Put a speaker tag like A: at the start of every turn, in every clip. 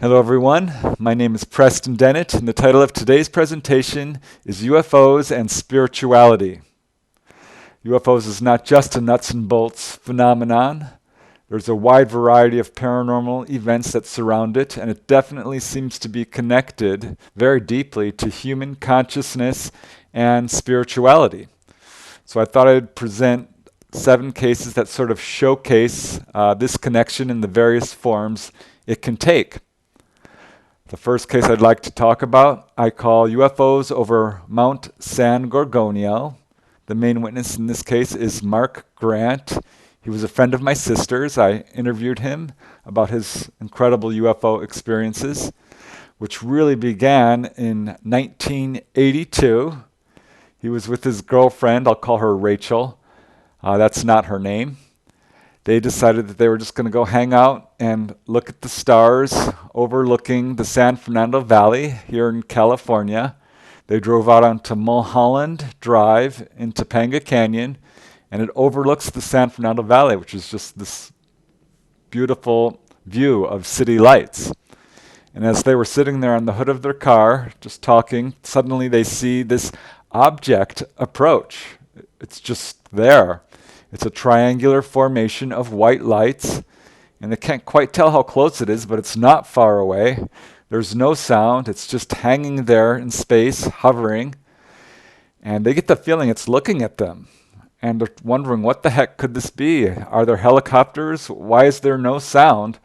A: Hello everyone, my name is Preston Dennett, and the title of today's presentation is UFOs and Spirituality. UFOs is not just a nuts and bolts phenomenon. There's a wide variety of paranormal events that surround it, and it definitely seems to be connected very deeply to human consciousness and spirituality. So I thought I'd present 7 cases that sort of showcase this connection in the various forms it can take. The first case I'd like to talk about, I call UFOs over Mount San Gorgonio. The main witness in this case is Mark Grant. He was a friend of my sister's. I interviewed him about his incredible UFO experiences, which really began in 1982. He was with his girlfriend, I'll call her Rachel. That's not her name. They decided that they were just going to go hang out and look at the stars overlooking the San Fernando Valley here in California. They drove out onto Mulholland Drive in Topanga Canyon, and it overlooks the San Fernando Valley, which is just this beautiful view of city lights. And as they were sitting there on the hood of their car, just talking, suddenly they see this object approach. It's just there. It's a triangular formation of white lights, and they can't quite tell how close it is, but it's not far away. There's no sound. It's just hanging there in space, hovering, and they get the feeling it's looking at them, and they're wondering, what the heck could this be? Are there helicopters? Why is there no sound?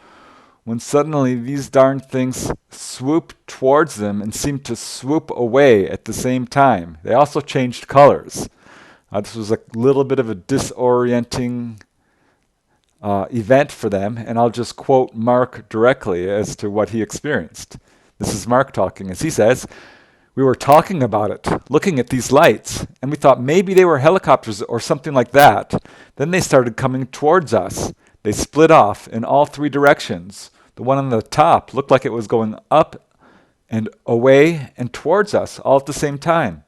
A: When suddenly these darn things swoop towards them and seem to swoop away at the same time. They also changed colors. This was a little bit of a disorienting event for them, and I'll just quote Mark directly as to what he experienced. This is Mark talking, as he says, "We were talking about it, looking at these lights, and we thought maybe they were helicopters or something like that. Then they started coming towards us. They split off in all 3 directions. The one on the top looked like it was going up and away and towards us all at the same time.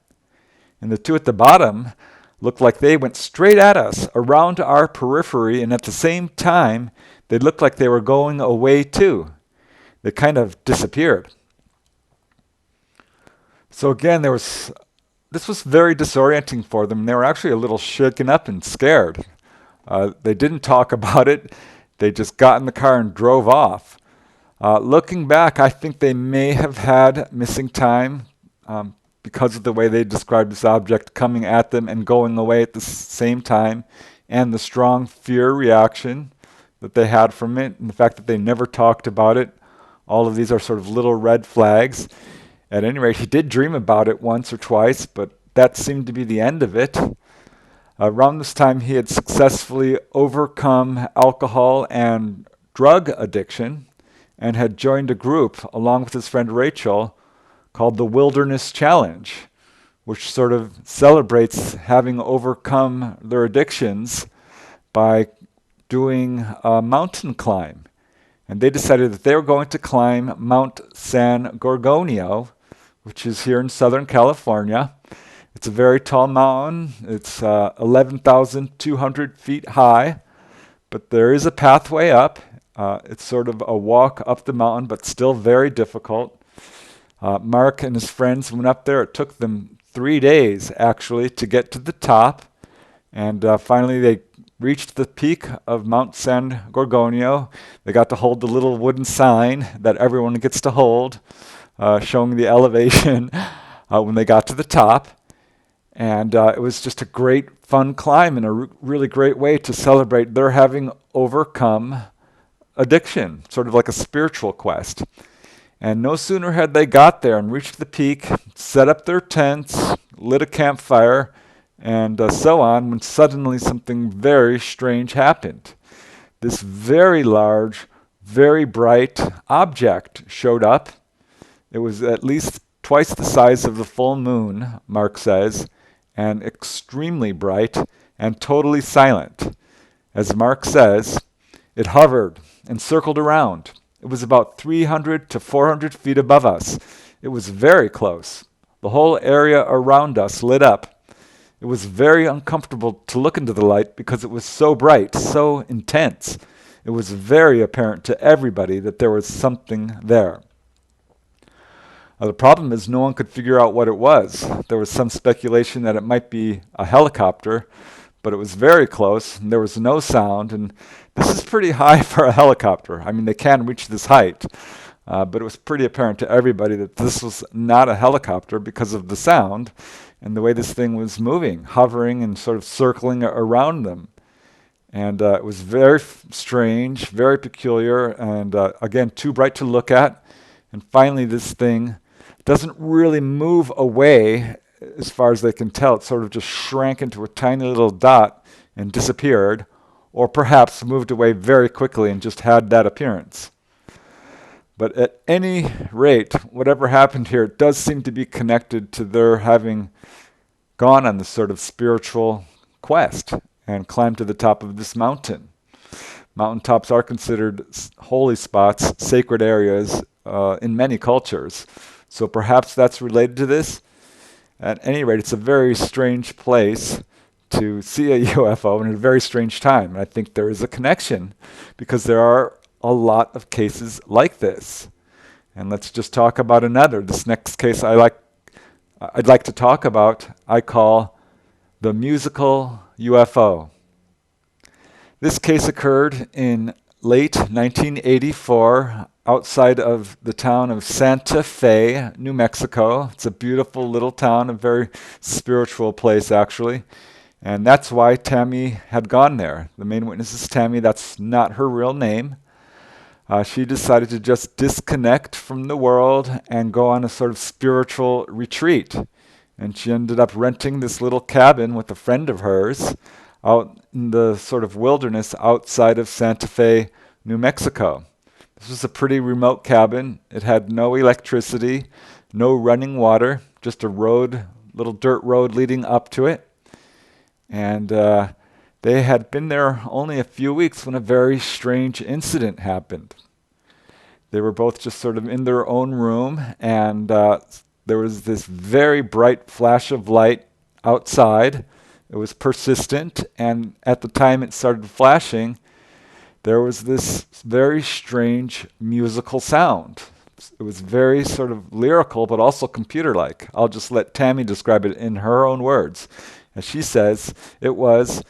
A: And the 2 at the bottom looked like they went straight at us, around our periphery, and at the same time, they looked like they were going away too. They kind of disappeared." So again, this was very disorienting for them. They were actually a little shaken up and scared. They didn't talk about it. They just got in the car and drove off. Looking back, I think they may have had missing time, because of the way they described this object coming at them and going away at the same time, and the strong fear reaction that they had from it, and the fact that they never talked about it. All of these are sort of little red flags. At any rate, he did dream about it once or twice, but that seemed to be the end of it. Around this time, he had successfully overcome alcohol and drug addiction and had joined a group along with his friend Rachel called the Wilderness Challenge, which sort of celebrates having overcome their addictions by doing a mountain climb. And they decided that they were going to climb Mount San Gorgonio, which is here in Southern California. It's a very tall mountain. It's 11,200 feet high, but there is a pathway up. It's sort of a walk up the mountain, but still very difficult. Mark and his friends went up there. It took them 3 days, actually, to get to the top. And finally, they reached the peak of Mount San Gorgonio. They got to hold the little wooden sign that everyone gets to hold, showing the elevation when they got to the top. And it was just a great, fun climb and a really great way to celebrate their having overcome addiction, sort of like a spiritual quest. And no sooner had they got there and reached the peak, set up their tents, lit a campfire, and so on, when suddenly something very strange happened. This very large, very bright object showed up. It was at least twice the size of the full moon, Mark says, and extremely bright and totally silent. As Mark says, it hovered and circled around. It was about 300 to 400 feet above us. It was very close. The whole area around us lit up. It was very uncomfortable to look into the light because it was so bright, so intense. it was very apparent to everybody that there was something there. The problem is no one could figure out what it was. There was some speculation that it might be a helicopter, but it was very close, and there was no sound, and this is pretty high for a helicopter. I mean, they can reach this height, but it was pretty apparent to everybody that this was not a helicopter because of the sound and the way this thing was moving, hovering and sort of circling around them. And it was very strange, very peculiar, and again, too bright to look at. And finally, this thing doesn't really move away as far as they can tell. It sort of just shrank into a tiny little dot and disappeared, or perhaps moved away very quickly and just had that appearance. But at any rate, whatever happened here, it does seem to be connected to their having gone on this sort of spiritual quest and climbed to the top of this mountain. Mountaintops are considered holy spots, sacred areas in many cultures. So perhaps that's related to this. At any rate, it's a very strange place to see a UFO in a very strange time. And I think there is a connection because there are a lot of cases like this. And let's just talk about another. This next case I'd like to talk about, I call the musical UFO. This case occurred in late 1984 outside of the town of Santa Fe, New Mexico. It's a beautiful little town, a very spiritual place actually. And that's why Tammy had gone there. The main witness is Tammy. That's not her real name. She decided to just disconnect from the world and go on a sort of spiritual retreat. And she ended up renting this little cabin with a friend of hers out in the sort of wilderness outside of Santa Fe, New Mexico. This was a pretty remote cabin. It had no electricity, no running water, just a road, little dirt road leading up to it. And they had been there only a few weeks when a very strange incident happened. They were both just sort of in their own room, and there was this very bright flash of light outside. It was persistent, and at the time it started flashing, there was this very strange musical sound. It was very sort of lyrical, but also computer-like. I'll just let Tammy describe it in her own words. As she says, it was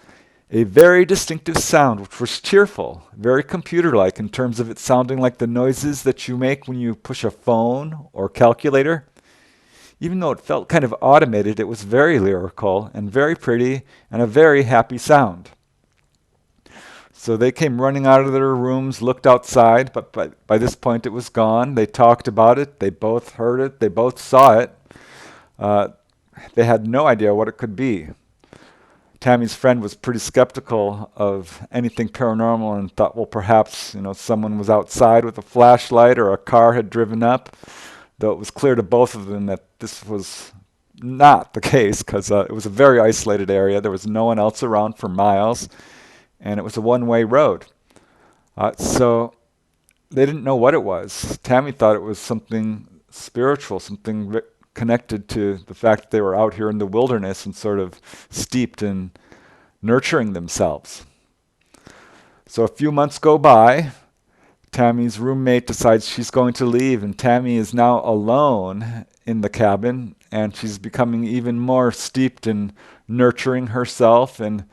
A: a very distinctive sound, which was cheerful, very computer-like in terms of it sounding like the noises that you make when you push a phone or calculator. Even though it felt kind of automated, it was very lyrical and very pretty and a very happy sound. So they came running out of their rooms, looked outside, but by this point it was gone. They talked about it. They both heard it. They both saw it. They had no idea what it could be. Tammy's friend was pretty skeptical of anything paranormal and thought, well, perhaps someone was outside with a flashlight or a car had driven up, though it was clear to both of them that this was not the case because it was a very isolated area. There was no one else around for miles, and it was a one-way road. So they didn't know what it was. Tammy thought it was something spiritual, something connected to the fact that they were out here in the wilderness and sort of steeped in nurturing themselves. So a few months go by. Tammy's roommate decides she's going to leave, and Tammy is now alone in the cabin, and she's becoming even more steeped in nurturing herself and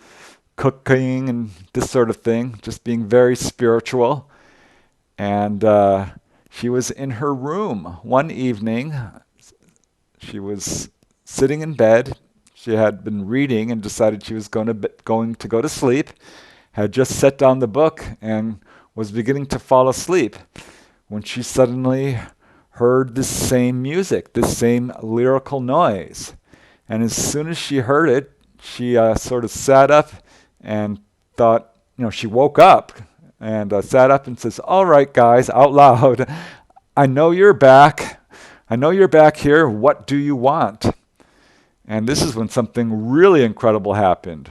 A: cooking and this sort of thing, just being very spiritual. And she was in her room one evening. She was sitting in bed. She had been reading and decided she was going to go to sleep, had just set down the book and was beginning to fall asleep when she suddenly heard this same music, this same lyrical noise. And as soon as she heard it, she sort of sat up and thought, she woke up and sat up and says, "All right, guys," out loud, I know you're back here. What do you want?" And this is when something really incredible happened.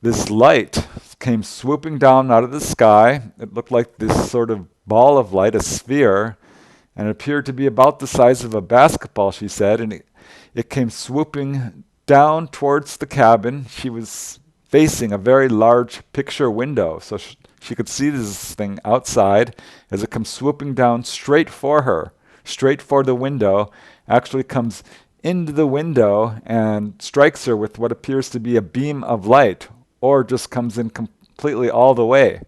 A: This light came swooping down out of the sky. It looked like this sort of ball of light, a sphere, and it appeared to be about the size of a basketball, she said, and it came swooping down towards the cabin. She was facing a very large picture window, so She could see this thing outside as it comes swooping down straight for her, straight for the window, actually comes into the window and strikes her with what appears to be a beam of light, or just comes in completely all the way.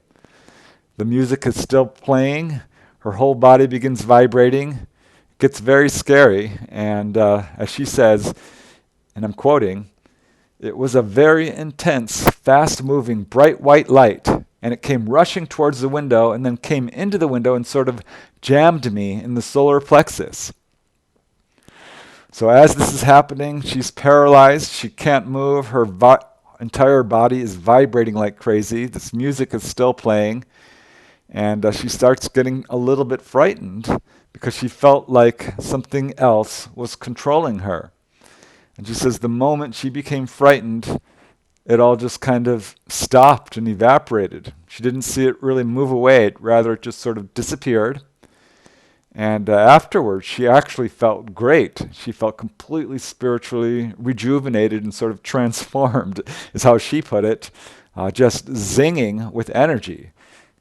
A: The music is still playing. Her whole body begins vibrating. It gets very scary. And as she says, and I'm quoting, "It was a very intense, fast-moving, bright white light, and it came rushing towards the window and then came into the window and sort of jammed me in the solar plexus." So as this is happening, she's paralyzed. She can't move. Her entire body is vibrating like crazy. This music is still playing. And she starts getting a little bit frightened because she felt like something else was controlling her. And she says the moment she became frightened, it all just kind of stopped and evaporated. She didn't see it really move away. Rather, it just sort of disappeared. And afterwards, she actually felt great. She felt completely spiritually rejuvenated and sort of transformed, is how she put it, just zinging with energy.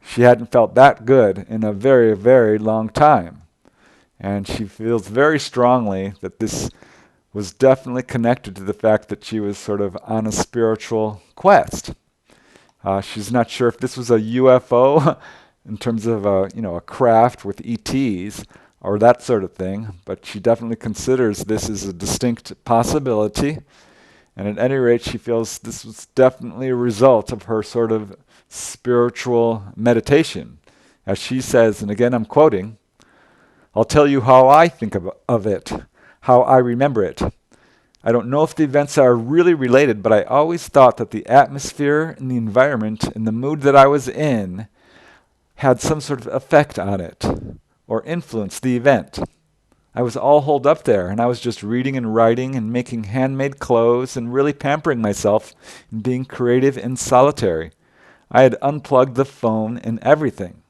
A: She hadn't felt that good in a very, very long time. And she feels very strongly that this was definitely connected to the fact that she was sort of on a spiritual quest. She's not sure if this was a UFO in terms of a craft with ETs or that sort of thing, but she definitely considers this as a distinct possibility. And at any rate, she feels this was definitely a result of her sort of spiritual meditation. As she says, and again I'm quoting, "I'll tell you how I think of it, how I remember it. I don't know if the events are really related, but I always thought that the atmosphere and the environment and the mood that I was in had some sort of effect on it or influenced the event. I was all holed up there, and I was just reading and writing and making handmade clothes and really pampering myself and being creative and solitary. I had unplugged the phone and everything."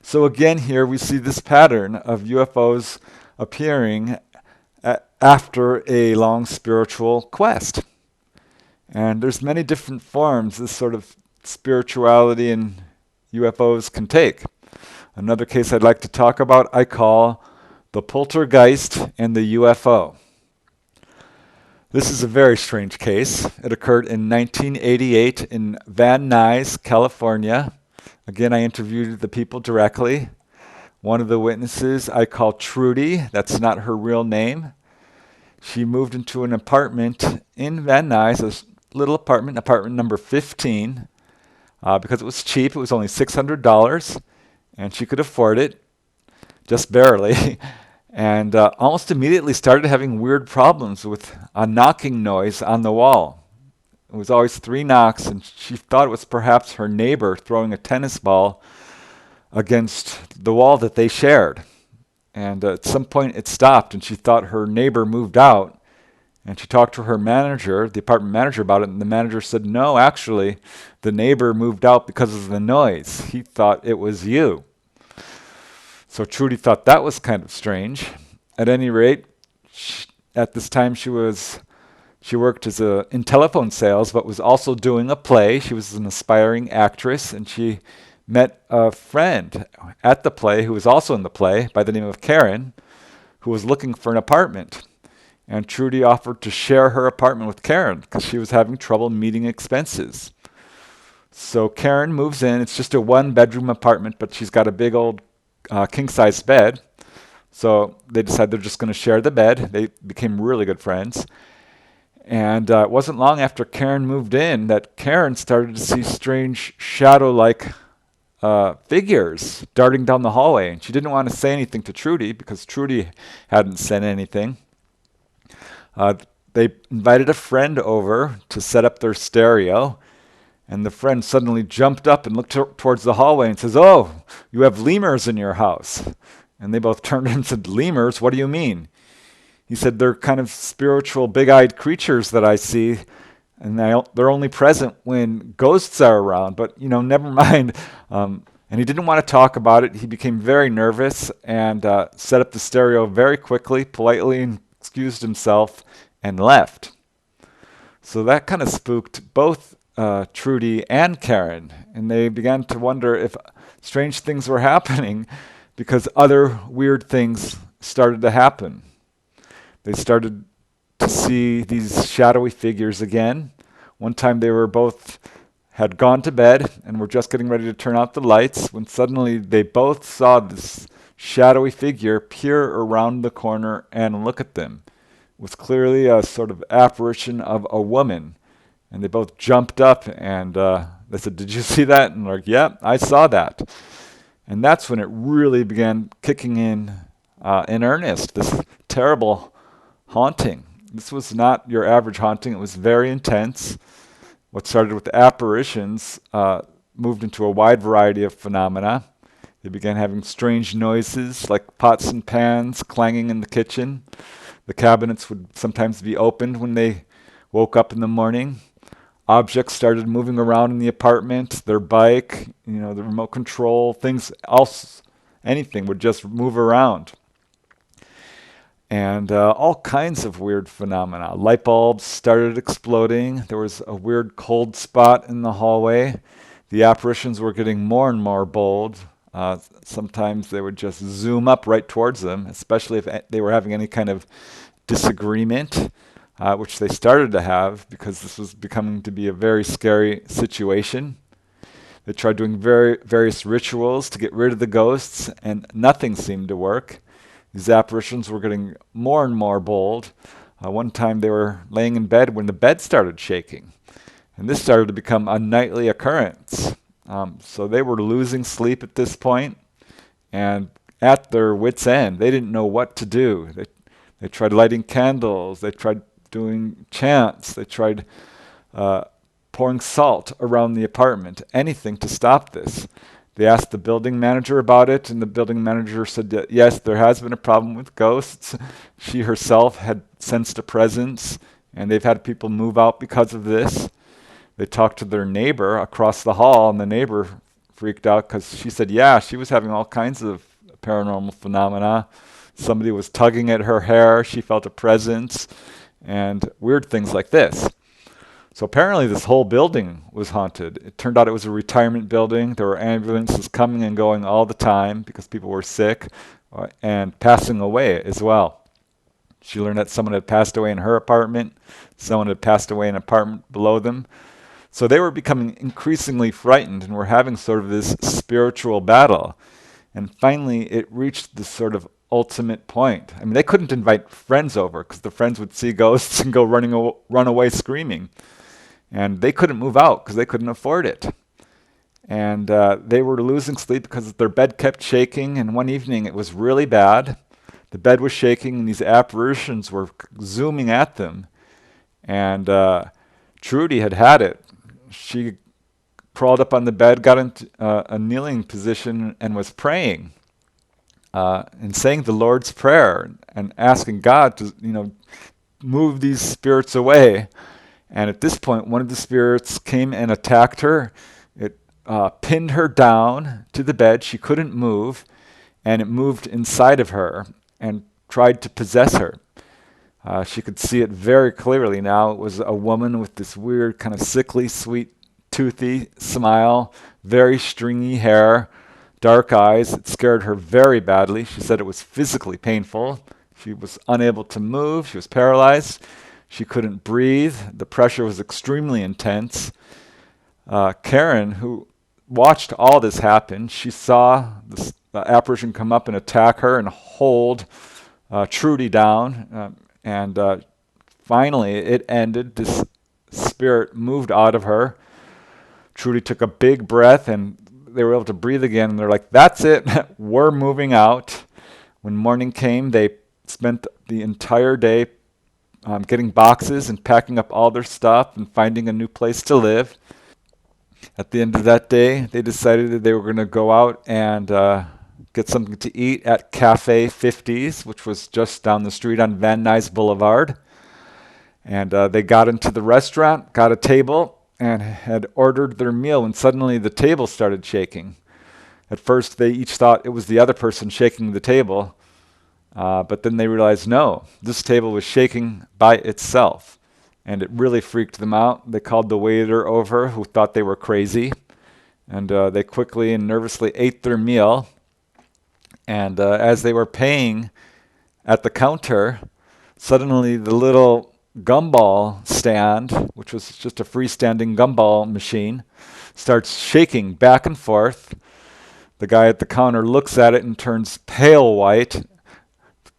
A: So again here we see this pattern of UFOs appearing after a long spiritual quest. And there's many different forms this sort of spirituality and UFOs can take. Another case I'd like to talk about I call the poltergeist and the UFO. This is a very strange case. It occurred in 1988 in Van Nuys, California. Again, I interviewed the people directly. One of the witnesses I call Trudy. That's not her real name. She moved into an apartment in Van Nuys, a little apartment number 15, because it was cheap. It was only $600, and she could afford it, just barely. And almost immediately started having weird problems with a knocking noise on the wall. It was always 3 knocks, and she thought it was perhaps her neighbor throwing a tennis ball against the wall that they shared. And at some point it stopped, and she thought her neighbor moved out. And she talked to her manager, the apartment manager, about it, and the manager said, "No, actually, the neighbor moved out because of the noise. He thought it was you." So Trudy thought that was kind of strange. At any rate, at this time she worked in telephone sales, but was also doing a play. She was an aspiring actress, and she met a friend at the play who was also in the play by the name of Karen, who was looking for an apartment. And Trudy offered to share her apartment with Karen because she was having trouble meeting expenses. So Karen moves in. It's just a 1-bedroom apartment, but she's got a big old king-size bed. So they decide they're just going to share the bed. They became really good friends. And it wasn't long after Karen moved in that Karen started to see strange shadow-like figures darting down the hallway. And she didn't want to say anything to Trudy because Trudy hadn't said anything. They invited a friend over to set up their stereo. And the friend suddenly jumped up and looked towards the hallway and says, "Oh, you have lemurs in your house." And they both turned and said, "Lemurs? What do you mean?" He said, "They're kind of spiritual, big-eyed creatures that I see, and they're only present when ghosts are around, but, never mind." And he didn't want to talk about it. He became very nervous and set up the stereo very quickly, politely excused himself, and left. So that kind of spooked both Trudy and Karen, and they began to wonder if strange things were happening because other weird things started to happen. They started to see these shadowy figures again. One time they were both had gone to bed and were just getting ready to turn out the lights when suddenly they both saw this shadowy figure peer around the corner and look at them. It was clearly a sort of apparition of a woman. And they both jumped up and they said, "Did you see that?" And they're like, "Yeah, I saw that." And that's when it really began kicking in earnest, this terrible haunting. This was not your average haunting. It was very intense. What started with apparitions moved into a wide variety of phenomena. They began having strange noises like pots and pans clanging in the kitchen. The cabinets would sometimes be opened when they woke up in the morning. Objects started moving around in the apartment. Their bike, the remote control, things else, anything would just move around. And all kinds of weird phenomena. Light bulbs started exploding. There was a weird cold spot in the hallway. The apparitions were getting more and more bold. Sometimes they would just zoom up right towards them, especially if they were having any kind of disagreement, which they started to have because this was becoming to be a very scary situation. They tried doing various rituals to get rid of the ghosts, and nothing seemed to work. These apparitions were getting more and more bold. One time they were laying in bed when the bed started shaking, and this started to become a nightly occurrence. So they were losing sleep at this point, and at their wits' end, they didn't know what to do. They tried lighting candles, they tried doing chants, they tried pouring salt around the apartment, anything to stop this. They asked the building manager about it, and the building manager said that, yes, there has been a problem with ghosts. She herself had sensed a presence, and they've had people move out because of this. They talked to their neighbor across the hall, and the neighbor freaked out because she said, yeah, she was having all kinds of paranormal phenomena. Somebody was tugging at her hair. She felt a presence and weird things like this. So apparently this whole building was haunted. It turned out it was a retirement building. There were ambulances coming and going all the time because people were sick and passing away as well. She learned that someone had passed away in her apartment. Someone had passed away in an apartment below them. So they were becoming increasingly frightened and were having sort of this spiritual battle. And finally, it reached this sort of ultimate point. I mean, they couldn't invite friends over because the friends would see ghosts and go run away screaming. And they couldn't move out because they couldn't afford it. And they were losing sleep because their bed kept shaking. And one evening, it was really bad. The bed was shaking, and these apparitions were zooming at them. And Trudy had it. She crawled up on the bed, got into a kneeling position, and was praying and saying the Lord's Prayer and asking God to, move these spirits away. And at this point, one of the spirits came and attacked her. It pinned her down to the bed. She couldn't move, and it moved inside of her and tried to possess her. She could see it very clearly now. It was a woman with this weird, kind of sickly, sweet, toothy smile, very stringy hair, dark eyes. It scared her very badly. She said it was physically painful. She was unable to move. She was paralyzed. She couldn't breathe. The pressure was extremely intense. Karen, who watched all this happen, she saw this apparition come up and attack her and hold Trudy down. And finally, it ended. This spirit moved out of her. Trudy took a big breath, and they were able to breathe again. And they're like, that's it. We're moving out. When morning came, they spent the entire day getting boxes and packing up all their stuff and finding a new place to live. At the end of that day, they decided that they were going to go out and get something to eat at Cafe 50s, which was just down the street on Van Nuys Boulevard. And they got into the restaurant, got a table, and had ordered their meal when suddenly the table started shaking. At first, they each thought it was the other person shaking the table, but then they realized, no, this table was shaking by itself. and it really freaked them out. They called the waiter over, who thought they were crazy, and they quickly and nervously ate their meal. And as they were paying at the counter, suddenly the little gumball stand, which was just a freestanding gumball machine, starts shaking back and forth. The guy at the counter looks at it and turns pale white.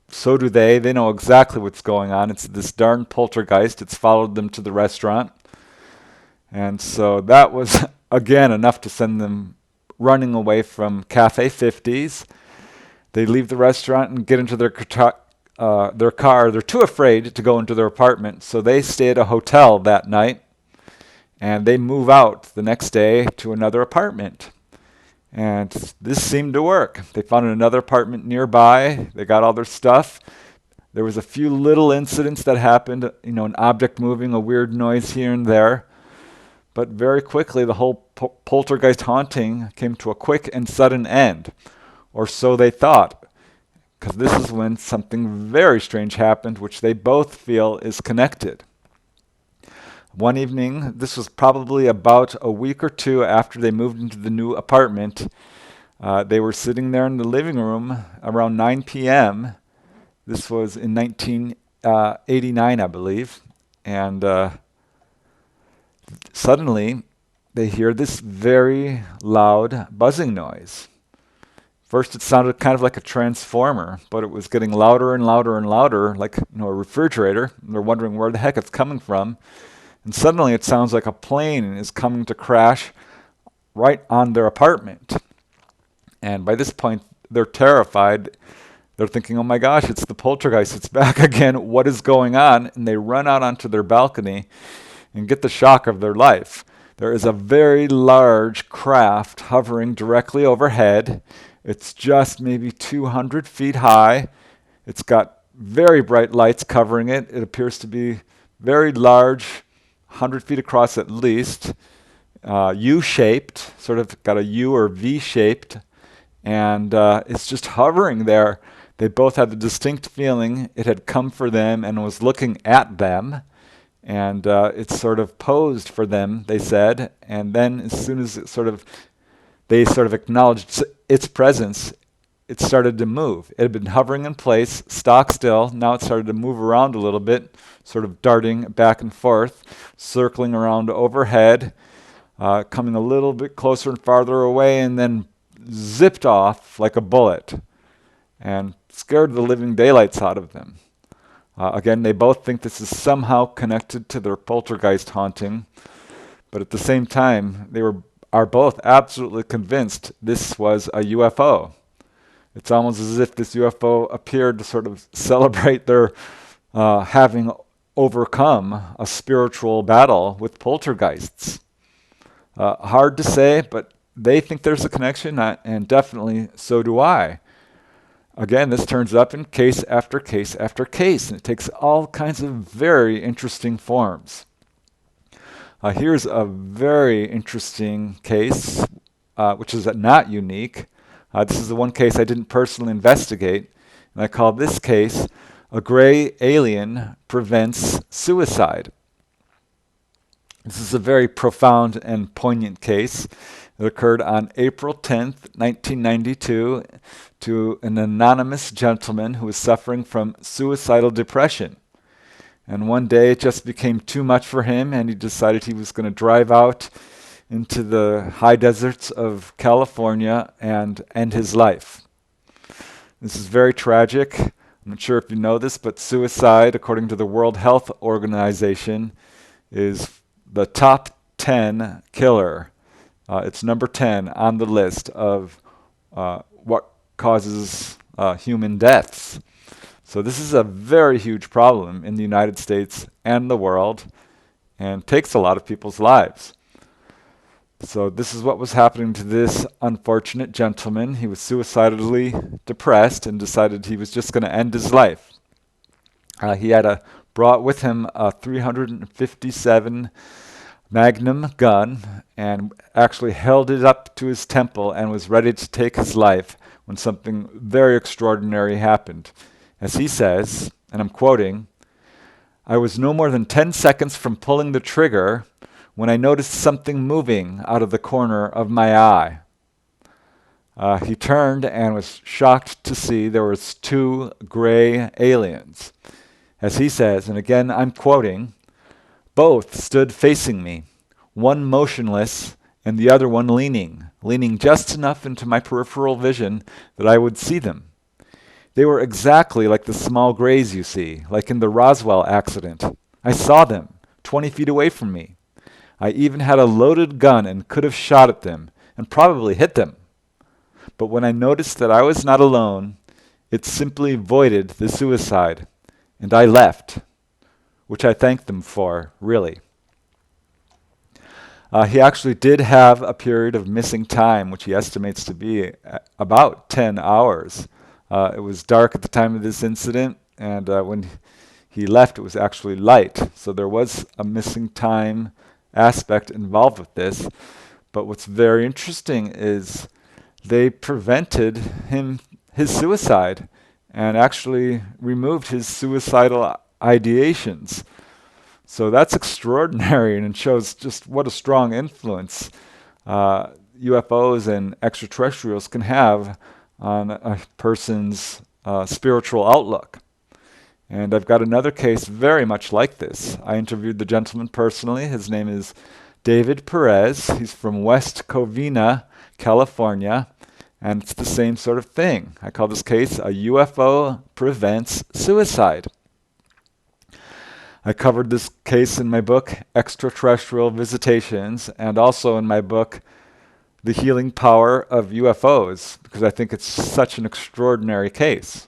A: So do they. They know exactly what's going on. It's this darn poltergeist. It's followed them to the restaurant. And so that was, again, enough to send them running away from Cafe 50s. They leave the restaurant and get into their car. They're too afraid to go into their apartment, so they stay at a hotel that night, and they move out the next day to another apartment. And this seemed to work. They found another apartment nearby. They got all their stuff. There was a few little incidents that happened, an object moving, a weird noise here and there. But very quickly, the whole poltergeist haunting came to a quick and sudden end. Or so they thought, because this is when something very strange happened, which they both feel is connected. One evening, this was probably about a week or two after they moved into the new apartment, they were sitting there in the living room around 9 p.m. This was in 1989, I believe. And suddenly, they hear this very loud buzzing noise. First, it sounded kind of like a transformer, but it was getting louder and louder and louder, like a refrigerator. And they're wondering where the heck it's coming from. And suddenly, it sounds like a plane is coming to crash right on their apartment. And by this point, they're terrified. They're thinking, "Oh my gosh, it's the poltergeist! It's back again! What is going on?" And they run out onto their balcony and get the shock of their life. There is a very large craft hovering directly overhead. It's just maybe 200 feet high. It's got very bright lights covering it. It appears to be very large, 100 feet across at least, U-shaped, sort of got a U or V-shaped, and it's just hovering there. They both had the distinct feeling it had come for them and was looking at them, and it sort of posed for them, they said, and then as soon as they acknowledged its presence, it started to move. It had been hovering in place, stock still. Now it started to move around a little bit, sort of darting back and forth, circling around overhead, coming a little bit closer and farther away, and then zipped off like a bullet and scared the living daylights out of them. Again, they both think this is somehow connected to their poltergeist haunting, but at the same time, they are both absolutely convinced this was a UFO. It's almost as if this UFO appeared to sort of celebrate their having overcome a spiritual battle with poltergeists. Hard to say, but they think there's a connection, and definitely so do I. Again, this turns up in case after case after case, and it takes all kinds of very interesting forms. Here's a very interesting case, which is not unique. This is the one case I didn't personally investigate, and I call this case, "A Gray Alien Prevents Suicide." This is a very profound and poignant case. It occurred on April 10th, 1992, to an anonymous gentleman who was suffering from suicidal depression. And one day it just became too much for him, and he decided he was going to drive out into the high deserts of California and end his life. This is very tragic. I'm not sure if you know this, but suicide, according to the World Health Organization, is the top 10 killer. It's number 10 on the list of what causes human deaths. So this is a very huge problem in the United States and the world, and takes a lot of people's lives. So this is what was happening to this unfortunate gentleman. He was suicidally depressed and decided he was just going to end his life. He had brought with him a 357 Magnum gun and actually held it up to his temple and was ready to take his life when something very extraordinary happened. As he says, and I'm quoting, I was no more than 10 seconds from pulling the trigger when I noticed something moving out of the corner of my eye. He turned and was shocked to see there was two gray aliens. As he says, and again I'm quoting, both stood facing me, one motionless and the other one leaning just enough into my peripheral vision that I would see them. They were exactly like the small grays you see, like in the Roswell accident. I saw them, 20 feet away from me. I even had a loaded gun and could have shot at them, and probably hit them. But when I noticed that I was not alone, it simply voided the suicide, and I left, which I thanked them for, really. He actually did have a period of missing time, which he estimates to be about 10 hours. It was dark at the time of this incident, and when he left, it was actually light. So there was a missing time aspect involved with this. But what's very interesting is they prevented his suicide and actually removed his suicidal ideations. So that's extraordinary, and it shows just what a strong influence UFOs and extraterrestrials can have on a person's spiritual outlook. And I've got another case very much like this. I interviewed the gentleman personally. His name is David Perez. He's from West Covina, California, and it's the same sort of thing. I call this case a UFO prevents suicide. I covered this case in my book, Extraterrestrial Visitations, and also in my book, The Healing Power of UFOs, because I think it's such an extraordinary case.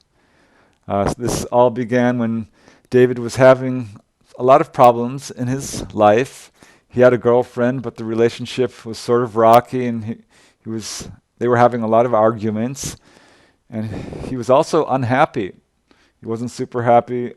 A: This all began when David was having a lot of problems in his life. He had a girlfriend, but the relationship was sort of rocky, and they were having a lot of arguments, and he was also unhappy. He wasn't super happy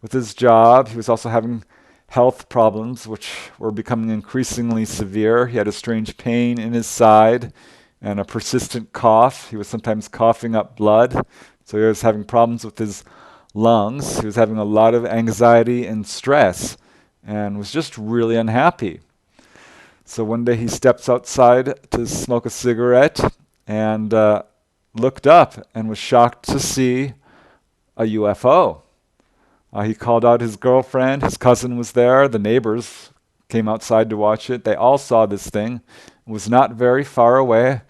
A: with his job. He was also having health problems, which were becoming increasingly severe. He had a strange pain in his side and a persistent cough. He was sometimes coughing up blood. So he was having problems with his lungs. He was having a lot of anxiety and stress and was just really unhappy. So one day he steps outside to smoke a cigarette and looked up and was shocked to see a UFO. He called out his girlfriend. His cousin was there. The neighbors came outside to watch it. They all saw this thing. It was not very far away,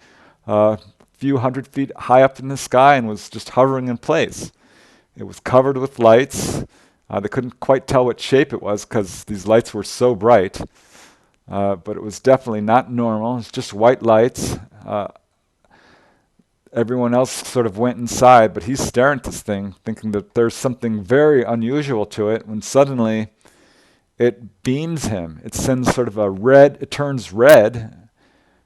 A: a few hundred feet high up in the sky, and was just hovering in place. It was covered with lights. They couldn't quite tell what shape it was because these lights were so bright, but it was definitely not normal. It was just white lights. Everyone else sort of went inside, but he's staring at this thing, thinking that there's something very unusual to it, when suddenly it beams him. It sends sort of it turns red,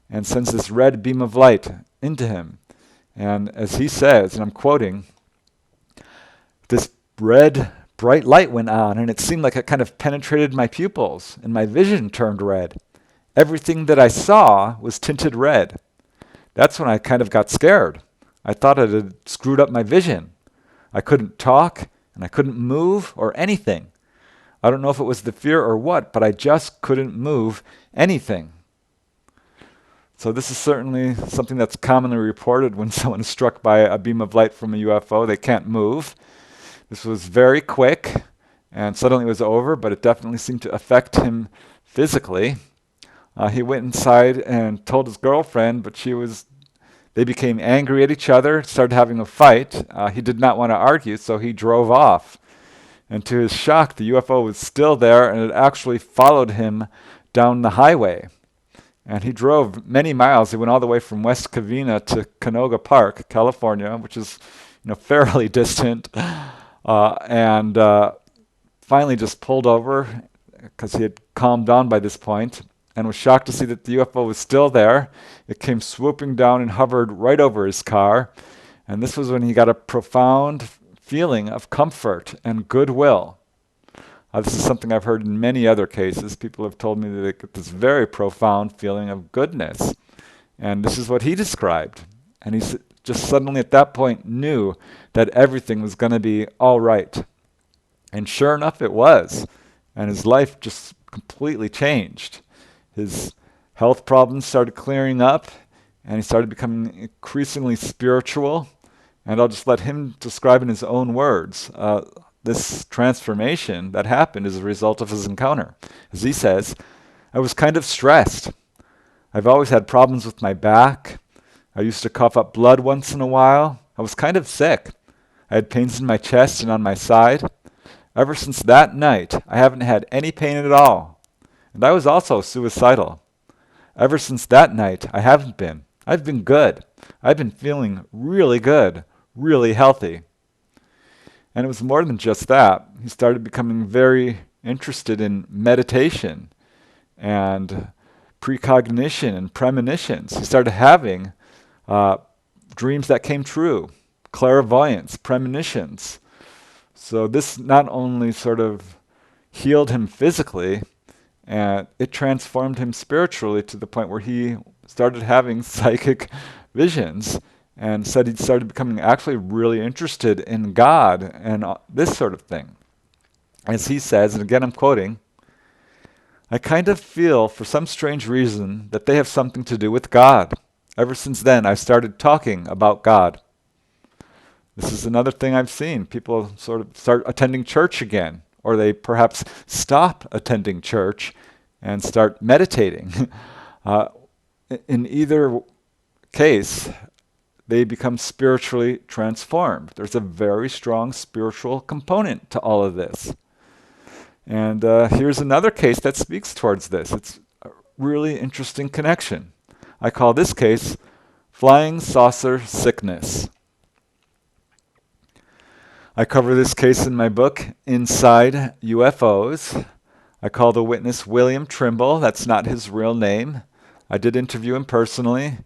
A: and sends this red beam of light into him. And as he says, and I'm quoting, this red, bright light went on, and it seemed like it kind of penetrated my pupils, and my vision turned red. Everything that I saw was tinted red. That's when I kind of got scared. I thought it had screwed up my vision. I couldn't talk, and I couldn't move or anything. I don't know if it was the fear or what, but I just couldn't move anything. So this is certainly something that's commonly reported when someone is struck by a beam of light from a UFO. They can't move. This was very quick, and suddenly it was over, but it definitely seemed to affect him physically. He went inside and told his girlfriend, but they became angry at each other, started having a fight. He did not want to argue, so he drove off. And to his shock, the UFO was still there, and it actually followed him down the highway. And he drove many miles. He went all the way from West Covina to Canoga Park, California, which is fairly distant, and finally just pulled over because he had calmed down by this point, and was shocked to see that the UFO was still there. It came swooping down and hovered right over his car. And this was when he got a profound feeling of comfort and goodwill. This is something I've heard in many other cases. People have told me that they get this very profound feeling of goodness. And this is what he described. And he just suddenly at that point knew that everything was going to be all right. And sure enough, it was. And his life just completely changed. His health problems started clearing up, and he started becoming increasingly spiritual. And I'll just let him describe in his own words this transformation that happened as a result of his encounter. As he says, I was kind of stressed. I've always had problems with my back. I used to cough up blood once in a while. I was kind of sick. I had pains in my chest and on my side. Ever since that night, I haven't had any pain at all. And I was also suicidal. Ever since that night, I haven't been. I've been good. I've been feeling really good, really healthy. And it was more than just that. He started becoming very interested in meditation and precognition and premonitions. He started having dreams that came true, clairvoyance, premonitions. So this not only sort of healed him physically, and it transformed him spiritually to the point where he started having psychic visions and said he started becoming actually really interested in God and this sort of thing. As he says, and again I'm quoting, I kind of feel for some strange reason that they have something to do with God. Ever since then, I've started talking about God. This is another thing I've seen. People sort of start attending church again, or they perhaps stop attending church and start meditating. In either case, they become spiritually transformed. There's a very strong spiritual component to all of this. And here's another case that speaks towards this. It's a really interesting connection. I call this case flying saucer sickness. I cover this case in my book, Inside UFOs. I call the witness William Trimble. That's not his real name. I did interview him personally.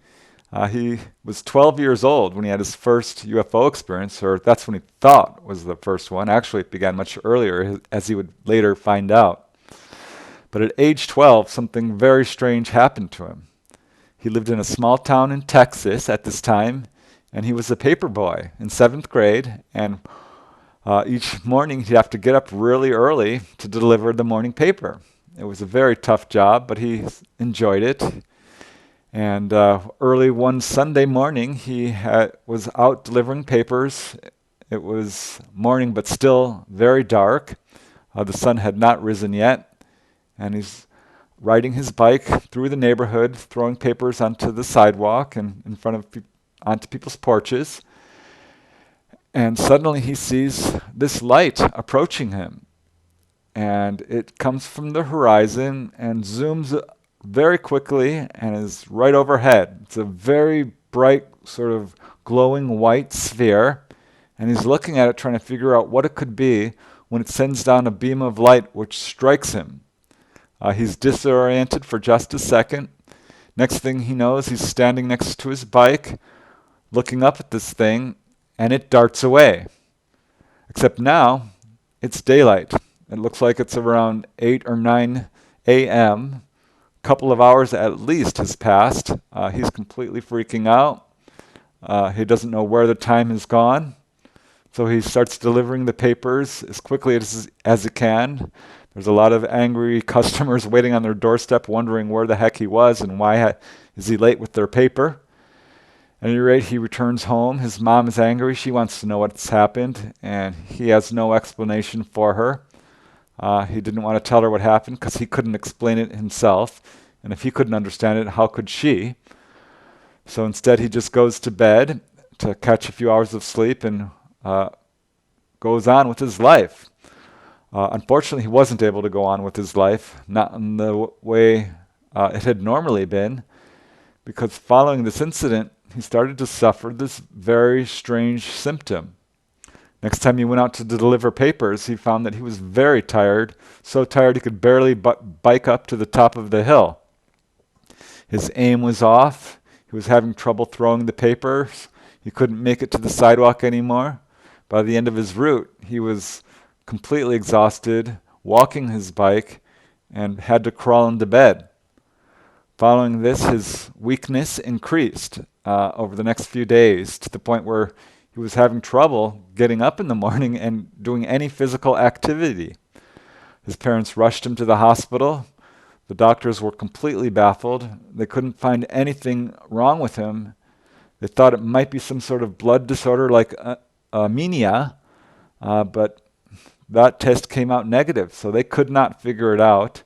A: He was 12 years old when he had his first UFO experience, or that's when he thought was the first one. Actually, it began much earlier, as he would later find out. But at age 12, something very strange happened to him. He lived in a small town in Texas at this time, and he was a paper boy in 7th grade, and each morning he'd have to get up really early to deliver the morning paper. It was a very tough job, but he enjoyed it. And early one Sunday morning, he was out delivering papers. It was morning, but still very dark. The sun had not risen yet, and he's riding his bike through the neighborhood, throwing papers onto the sidewalk and in front of onto people's porches. And suddenly he sees this light approaching him. And it comes from the horizon and zooms very quickly and is right overhead. It's a very bright, sort of glowing white sphere. And he's looking at it, trying to figure out what it could be when it sends down a beam of light which strikes him. He's disoriented for just a second. Next thing he knows, he's standing next to his bike, looking up at this thing, and it darts away. Except now, it's daylight. It looks like it's around 8 or 9 a.m. A couple of hours at least has passed. He's completely freaking out. He doesn't know where the time has gone. So he starts delivering the papers as quickly as he can. There's a lot of angry customers waiting on their doorstep wondering where the heck he was and why is he late with their paper. At any rate, he returns home. His mom is angry. She wants to know what's happened, and he has no explanation for her. He didn't want to tell her what happened because he couldn't explain it himself. And if he couldn't understand it, how could she? So instead, he just goes to bed to catch a few hours of sleep and goes on with his life. Unfortunately, he wasn't able to go on with his life, not in the way it had normally been, because following this incident, he started to suffer this very strange symptom. Next time he went out to deliver papers, he found that he was very tired, so tired he could barely bike up to the top of the hill. His aim was off. He was having trouble throwing the papers. He couldn't make it to the sidewalk anymore. By the end of his route, he was completely exhausted, walking his bike, and had to crawl into bed. Following this, his weakness increased over the next few days to the point where he was having trouble getting up in the morning and doing any physical activity. His parents rushed him to the hospital. The doctors were completely baffled. They couldn't find anything wrong with him. They thought it might be some sort of blood disorder like anemia, but that test came out negative, so they could not figure it out.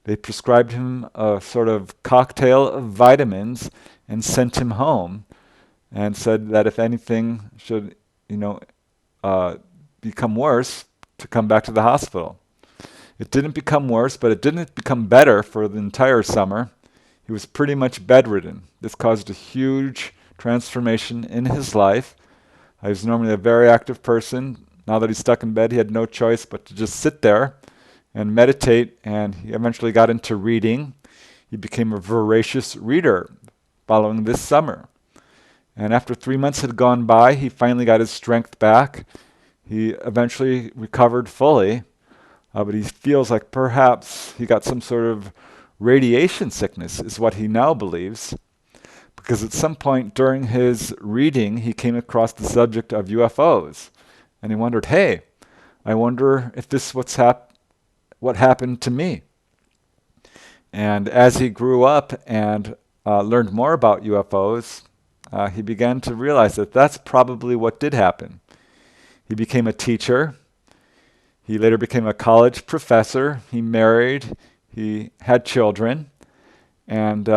A: They prescribed him a sort of cocktail of vitamins and sent him home, and said that if anything should, become worse, to come back to the hospital. It didn't become worse, but it didn't become better for the entire summer. He was pretty much bedridden. This caused a huge transformation in his life. He was normally a very active person. Now that he's stuck in bed, he had no choice but to just sit there and meditate, and he eventually got into reading. He became a voracious reader following this summer. And after 3 months had gone by, he finally got his strength back. He eventually recovered fully, but he feels like perhaps he got some sort of radiation sickness, is what he now believes. Because at some point during his reading, he came across the subject of UFOs. And he wondered, hey, I wonder if this is what happened to me. And as he grew up and learned more about UFOs, he began to realize that that's probably what did happen. He became a teacher. He later became a college professor. He married. He had children. And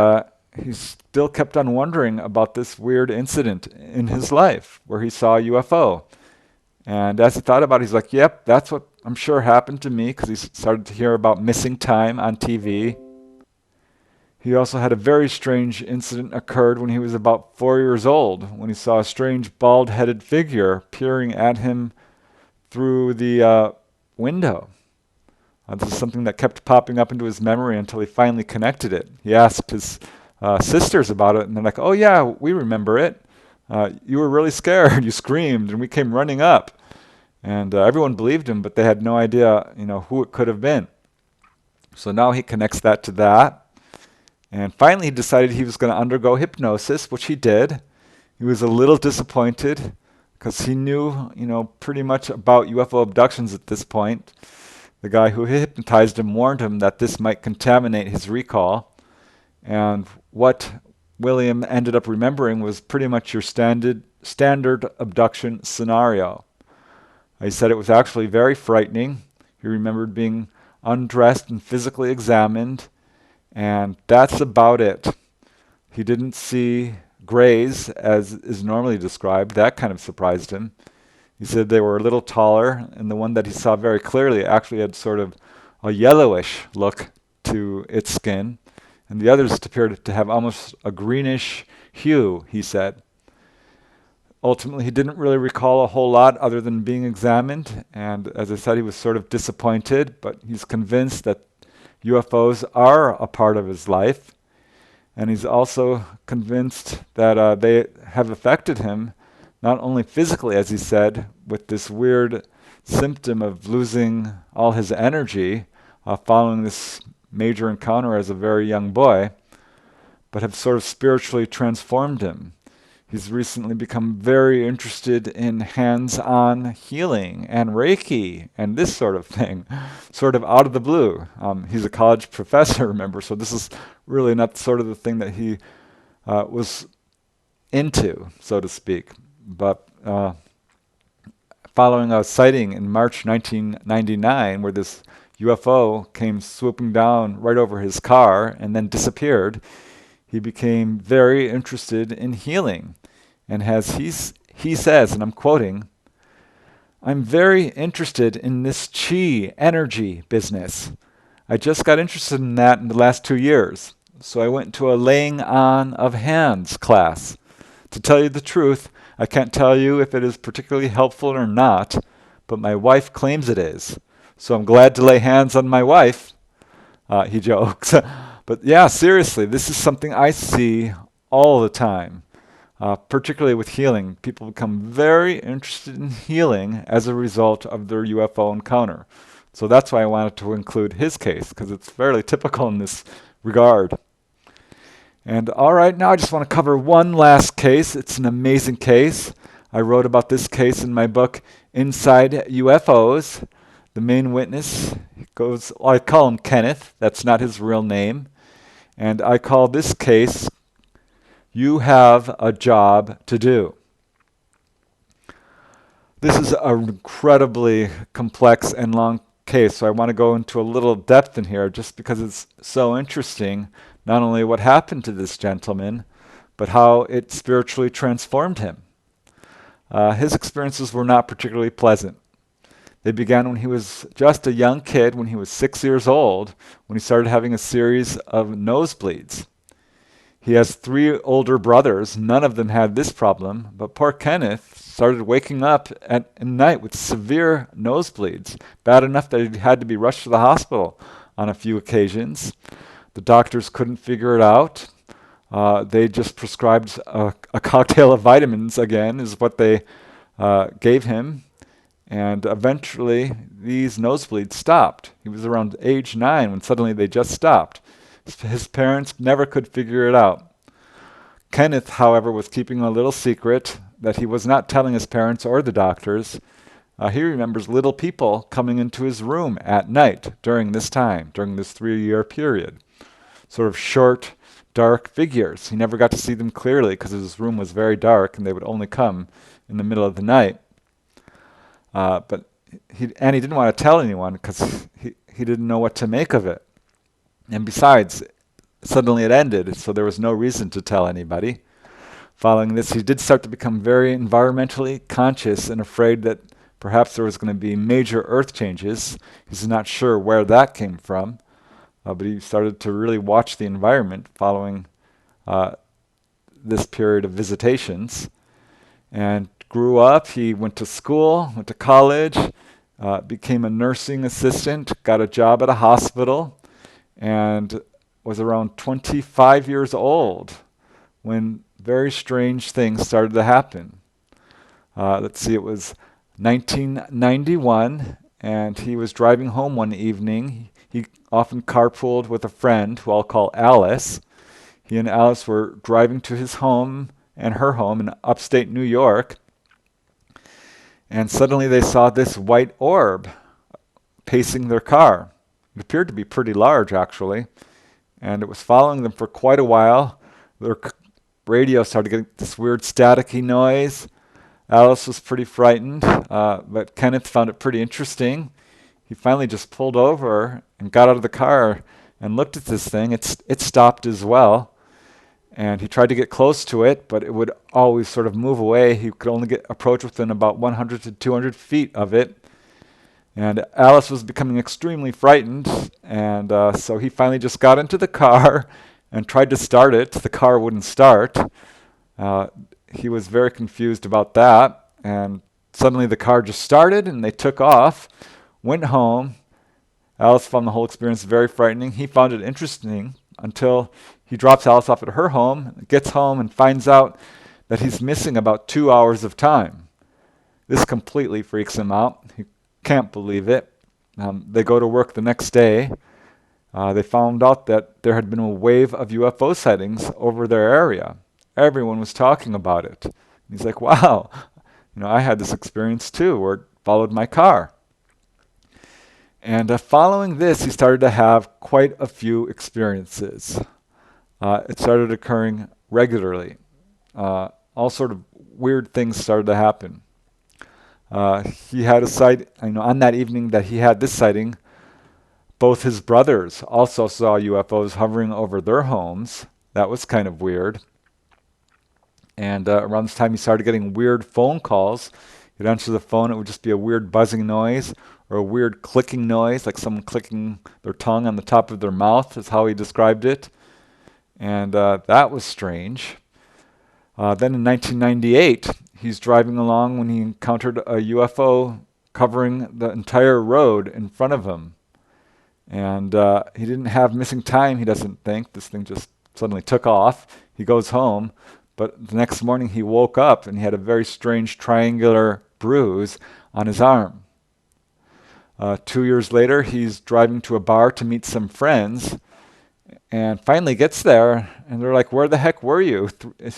A: he still kept on wondering about this weird incident in his life where he saw a UFO. And as he thought about it, he's like, yep, that's what I'm sure happened to me, because he started to hear about missing time on TV. He also had a very strange incident occurred when he was about 4 years old, when he saw a strange bald-headed figure peering at him through the window. This is something that kept popping up into his memory until he finally connected it. He asked his sisters about it, and they're like, oh yeah, we remember it. You were really scared. You screamed, and we came running up. And everyone believed him, but they had no idea, who it could have been. So now he connects that to that. And finally he decided he was going to undergo hypnosis, which he did. He was a little disappointed because he knew, pretty much about UFO abductions at this point. The guy who hypnotized him warned him that this might contaminate his recall. And what William ended up remembering was pretty much your standard abduction scenario. He said it was actually very frightening. He remembered being undressed and physically examined, and that's about it. He didn't see grays as is normally described. That kind of surprised him. He said they were a little taller, and the one that he saw very clearly actually had sort of a yellowish look to its skin, and the others appeared to have almost a greenish hue, he said. Ultimately, he didn't really recall a whole lot other than being examined, and as I said, he was sort of disappointed, but he's convinced that UFOs are a part of his life, and he's also convinced that they have affected him, not only physically, as he said, with this weird symptom of losing all his energy following this major encounter as a very young boy, but have sort of spiritually transformed him. He's recently become very interested in hands-on healing and Reiki and this sort of thing, sort of out of the blue. He's a college professor, remember, so this is really not sort of the thing that he was into, so to speak. But following a sighting in March 1999 where this UFO came swooping down right over his car and then disappeared, he became very interested in healing. And as he says, and I'm quoting, "I'm very interested in this chi energy business. I just got interested in that in the last 2 years. So I went to a laying on of hands class. To tell you the truth, I can't tell you if it is particularly helpful or not, but my wife claims it is. So I'm glad to lay hands on my wife," he jokes. But yeah, seriously, this is something I see all the time, particularly with healing. People become very interested in healing as a result of their UFO encounter. So that's why I wanted to include his case, because it's fairly typical in this regard. And all right, now I just want to cover one last case. It's an amazing case. I wrote about this case in my book, Inside UFOs. The main witness goes, I call him Kenneth. That's not his real name. And I call this case, You Have a Job to Do. This is an incredibly complex and long case, so I want to go into a little depth in here just because it's so interesting, not only what happened to this gentleman, but how it spiritually transformed him. His experiences were not particularly pleasant. They began when he was just a young kid, when he was 6 years old, when he started having a series of nosebleeds. He has 3 older brothers. None of them had this problem, but poor Kenneth started waking up at night with severe nosebleeds, bad enough that he had to be rushed to the hospital on a few occasions. The doctors couldn't figure it out. They just prescribed a cocktail of vitamins, again, is what they gave him. And eventually, these nosebleeds stopped. He was around age 9 when suddenly they just stopped. His parents never could figure it out. Kenneth, however, was keeping a little secret that he was not telling his parents or the doctors. He remembers little people coming into his room at night during this time, during this 3-year period. Sort of short, dark figures. He never got to see them clearly because his room was very dark and they would only come in the middle of the night. But he didn't want to tell anyone because he didn't know what to make of it. And besides, suddenly it ended, so there was no reason to tell anybody. Following this, he did start to become very environmentally conscious and afraid that perhaps there was going to be major earth changes. He's not sure where that came from, but he started to really watch the environment following this period of visitations. And grew up, he went to school, went to college, became a nursing assistant, got a job at a hospital, and was around 25 years old when very strange things started to happen. Let's see, it was 1991, and he was driving home one evening. He often carpooled with a friend who I'll call Alice. He and Alice were driving to his home and her home in upstate New York, and suddenly they saw this white orb pacing their car. It appeared to be pretty large, actually, and it was following them for quite a while. Their radio started getting this weird staticky noise. Alice was pretty frightened, but Kenneth found it pretty interesting. He finally just pulled over and got out of the car and looked at this thing. It stopped as well, and he tried to get close to it, but it would always sort of move away. He could only approach within about 100 to 200 feet of it. And Alice was becoming extremely frightened, and so he finally just got into the car and tried to start it. The car wouldn't start. He was very confused about that, and suddenly the car just started, and they took off, went home. Alice found the whole experience very frightening. He found it interesting until he drops Alice off at her home, gets home, and finds out that he's missing about 2 hours of time. This completely freaks him out. He can't believe it. They go to work the next day. They found out that there had been a wave of UFO sightings over their area. Everyone was talking about it. And he's like, wow, I had this experience too, where it followed my car. And following this, he started to have quite a few experiences. It started occurring regularly. All sort of weird things started to happen. He had a sight, on that evening that he had this sighting, both his brothers also saw UFOs hovering over their homes. That was kind of weird. And around this time, he started getting weird phone calls. He'd answer the phone, it would just be a weird buzzing noise or a weird clicking noise, like someone clicking their tongue on the top of their mouth, is how he described it. And that was strange. Then in 1998, he's driving along when he encountered a UFO covering the entire road in front of him. And he didn't have missing time, he doesn't think. This thing just suddenly took off. He goes home, but the next morning he woke up and he had a very strange triangular bruise on his arm. 2 years later, he's driving to a bar to meet some friends, and finally gets there, and they're like, where the heck were you?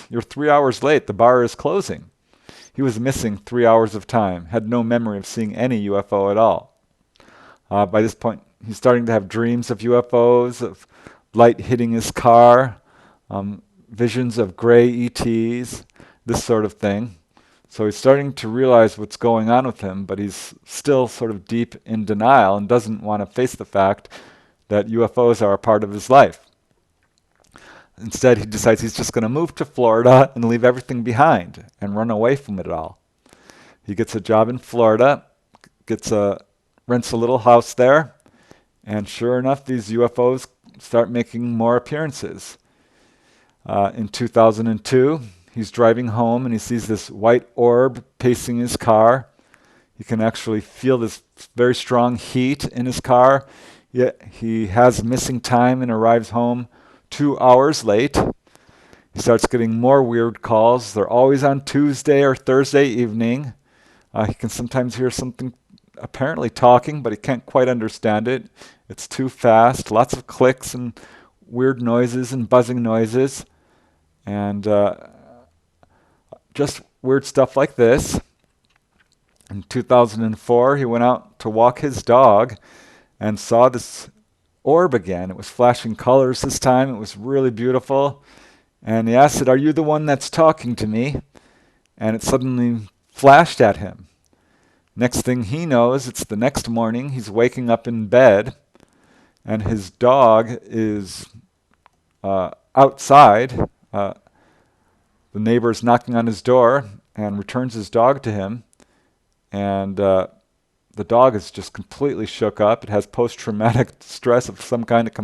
A: You're 3 hours late. The bar is closing. he was missing 3 hours of time, had no memory of seeing any UFO at all. By this point, he's starting to have dreams of UFOs, of light hitting his car, visions of gray ETs, this sort of thing. So he's starting to realize what's going on with him, but he's still sort of deep in denial and doesn't want to face the fact that UFOs are a part of his life. Instead, he decides he's just going to move to Florida and leave everything behind and run away from it all. He gets a job in Florida, rents a little house there, and sure enough, these UFOs start making more appearances. In 2002, he's driving home and he sees this white orb pacing his car. He can actually feel this very strong heat in his car. Yet he has missing time and arrives home 2 hours late. He starts getting more weird calls. They're always on Tuesday or Thursday evening. He can sometimes hear something apparently talking, but he can't quite understand it. It's too fast. Lots of clicks and weird noises and buzzing noises. And just weird stuff like this. In 2004, he went out to walk his dog and saw this orb again. It was flashing colors this time. It was really beautiful. And he asked it, "Are you the one that's talking to me?" And it suddenly flashed at him. Next thing he knows, it's the next morning. He's waking up in bed, and his dog is outside. The neighbor's knocking on his door and returns his dog to him. And the dog is just completely shook up. It has post-traumatic stress of some kind. It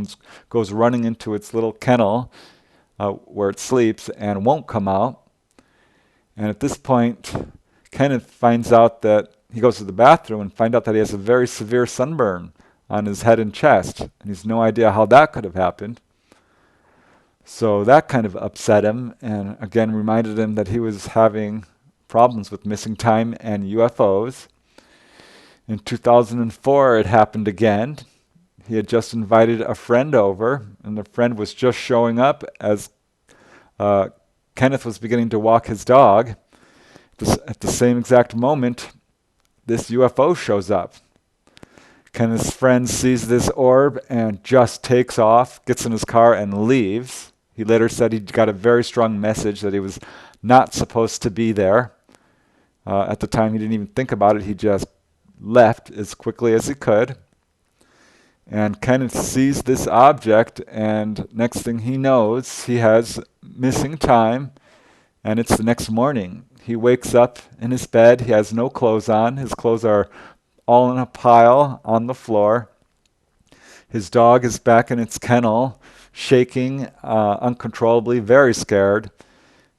A: goes running into its little kennel where it sleeps and won't come out. And at this point, Kenneth finds out that he goes to the bathroom and finds out that he has a very severe sunburn on his head and chest. And he has no idea how that could have happened. So that kind of upset him and again reminded him that he was having problems with missing time and UFOs. In 2004, it happened again. He had just invited a friend over, and the friend was just showing up as Kenneth was beginning to walk his dog. At the same exact moment, this UFO shows up. Kenneth's friend sees this orb and just takes off, gets in his car, and leaves. He later said he got a very strong message that he was not supposed to be there. At the time, he didn't even think about it. He just left as quickly as he could. And Kenneth sees this object, and next thing he knows, he has missing time, and it's the next morning. He wakes up in his bed. He has no clothes on. His clothes are all in a pile on the floor. His dog is back in its kennel, shaking uncontrollably, very scared.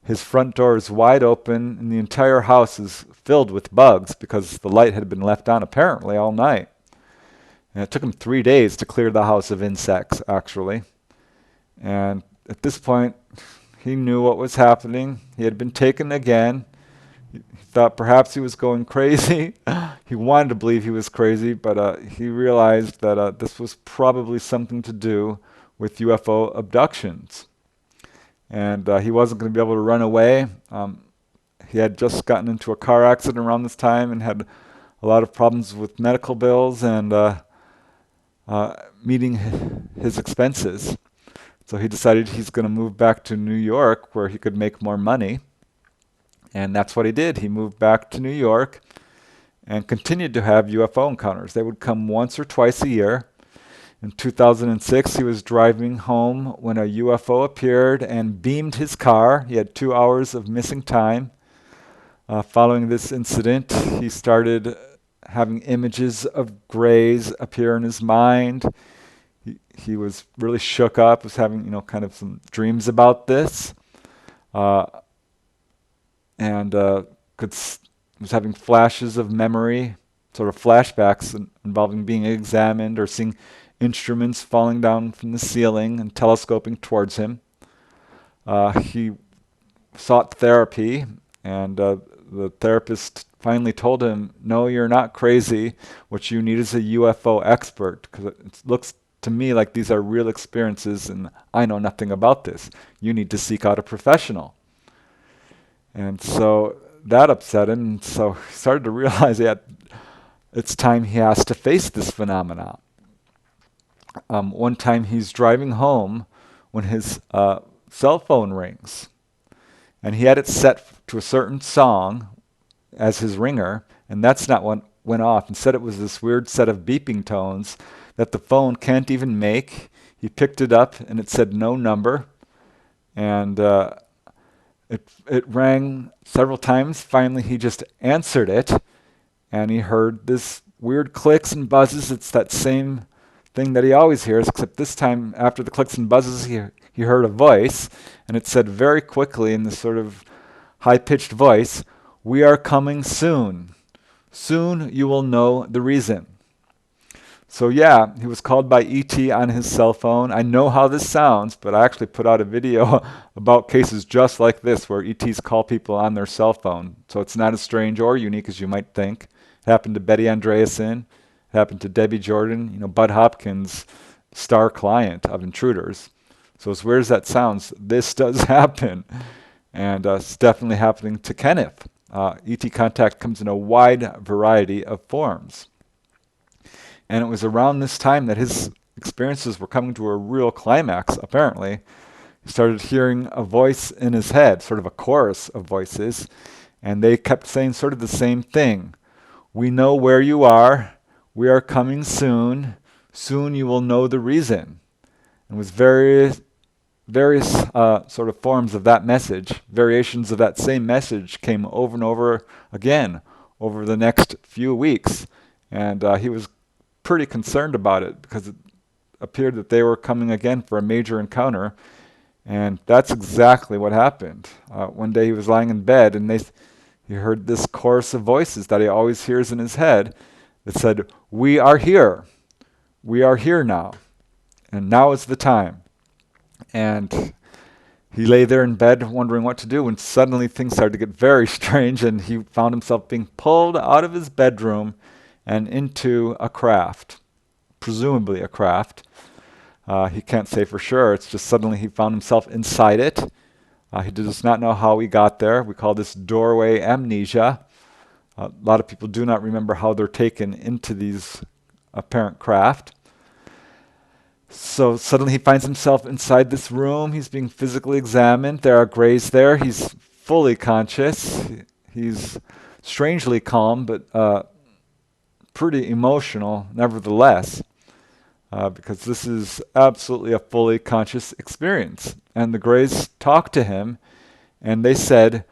A: His front door is wide open, and the entire house is filled with bugs because the light had been left on apparently all night. And it took him 3 days to clear the house of insects, actually. And at this point, he knew what was happening. He had been taken again. He thought perhaps he was going crazy. He wanted to believe he was crazy, but he realized that this was probably something to do with UFO abductions. And he wasn't going to be able to run away. He had just gotten into a car accident around this time and had a lot of problems with medical bills and meeting his expenses. So he decided he's going to move back to New York where he could make more money. And that's what he did. He moved back to New York and continued to have UFO encounters. They would come once or twice a year. In 2006, he was driving home when a UFO appeared and beamed his car. He had 2 hours of missing time. Following this incident, he started having images of grays appear in his mind. He was really shook up, was having, kind of some dreams about this. And was having flashes of memory, sort of flashbacks involving being examined or seeing instruments falling down from the ceiling and telescoping towards him. He sought therapy, and the therapist finally told him, "No, you're not crazy. What you need is a UFO expert, because it looks to me like these are real experiences, and I know nothing about this. You need to seek out a professional." And so that upset him, so he started to realize that it's time he has to face this phenomenon. One time he's driving home when his cell phone rings, and he had it set to a certain song as his ringer, and that's not what went off. Instead, it was this weird set of beeping tones that the phone can't even make. He picked it up, and it said no number, and it rang several times. Finally, he just answered it, and he heard this weird clicks and buzzes. It's that same thing that he always hears, except this time, after the clicks and buzzes, he heard a voice, and it said very quickly in this sort of high-pitched voice, "We are coming soon. Soon you will know the reason." So yeah, he was called by ET on his cell phone. I know how this sounds, but I actually put out a video about cases just like this where ETs call people on their cell phone. So it's not as strange or unique as you might think. It happened to Betty Andreasson. It happened to Debbie Jordan, Bud Hopkins' star client of Intruders. So as weird as that sounds, this does happen. And it's definitely happening to Kenneth. ET contact comes in a wide variety of forms. And it was around this time that his experiences were coming to a real climax, apparently. He started hearing a voice in his head, sort of a chorus of voices, and they kept saying sort of the same thing. "We know where you are. We are coming soon. Soon you will know the reason." And it was various sort of forms of that message, variations of that same message came over and over again over the next few weeks. And he was pretty concerned about it because it appeared that they were coming again for a major encounter. And that's exactly what happened. One day he was lying in bed and he heard this chorus of voices that he always hears in his head that said, "We are here. We are here now. And now is the time." And he lay there in bed wondering what to do when suddenly things started to get very strange, and he found himself being pulled out of his bedroom and into a craft, presumably a craft. He can't say for sure. It's just suddenly he found himself inside it. He does not know how he got there. We call this doorway amnesia. A lot of people do not remember how they're taken into these apparent craft. So suddenly he finds himself inside this room. He's being physically examined. There are grays there. He's fully conscious. He's strangely calm, but pretty emotional nevertheless, because this is absolutely a fully conscious experience. And the grays talked to him, and they said,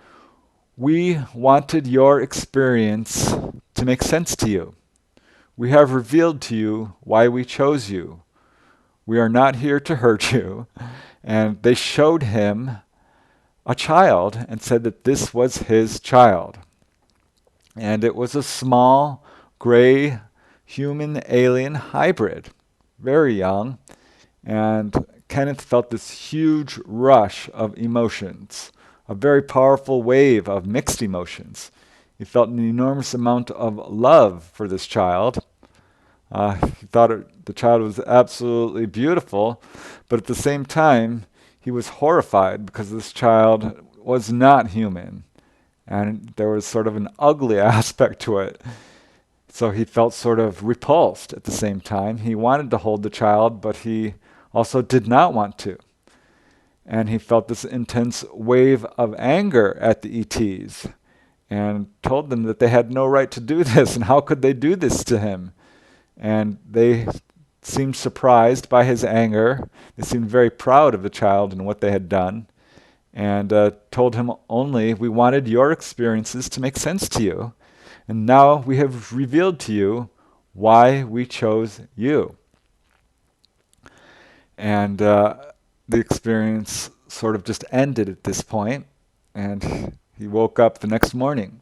A: "We wanted your experience to make sense to you. We have revealed to you why we chose you. We are not here to hurt you." And they showed him a child and said that this was his child. And it was a small, gray, human alien hybrid, very young. And Kenneth felt this huge rush of emotions, a very powerful wave of mixed emotions. He felt an enormous amount of love for this child. He thought the child was absolutely beautiful, but at the same time, he was horrified because this child was not human, and there was sort of an ugly aspect to it. So he felt sort of repulsed at the same time. He wanted to hold the child, but he also did not want to. And he felt this intense wave of anger at the ETs and told them that they had no right to do this, and how could they do this to him? And they seemed surprised by his anger. They seemed very proud of the child and what they had done, and told him only, "We wanted your experiences to make sense to you, and now we have revealed to you why we chose you." And the experience sort of just ended at this point, and he woke up the next morning.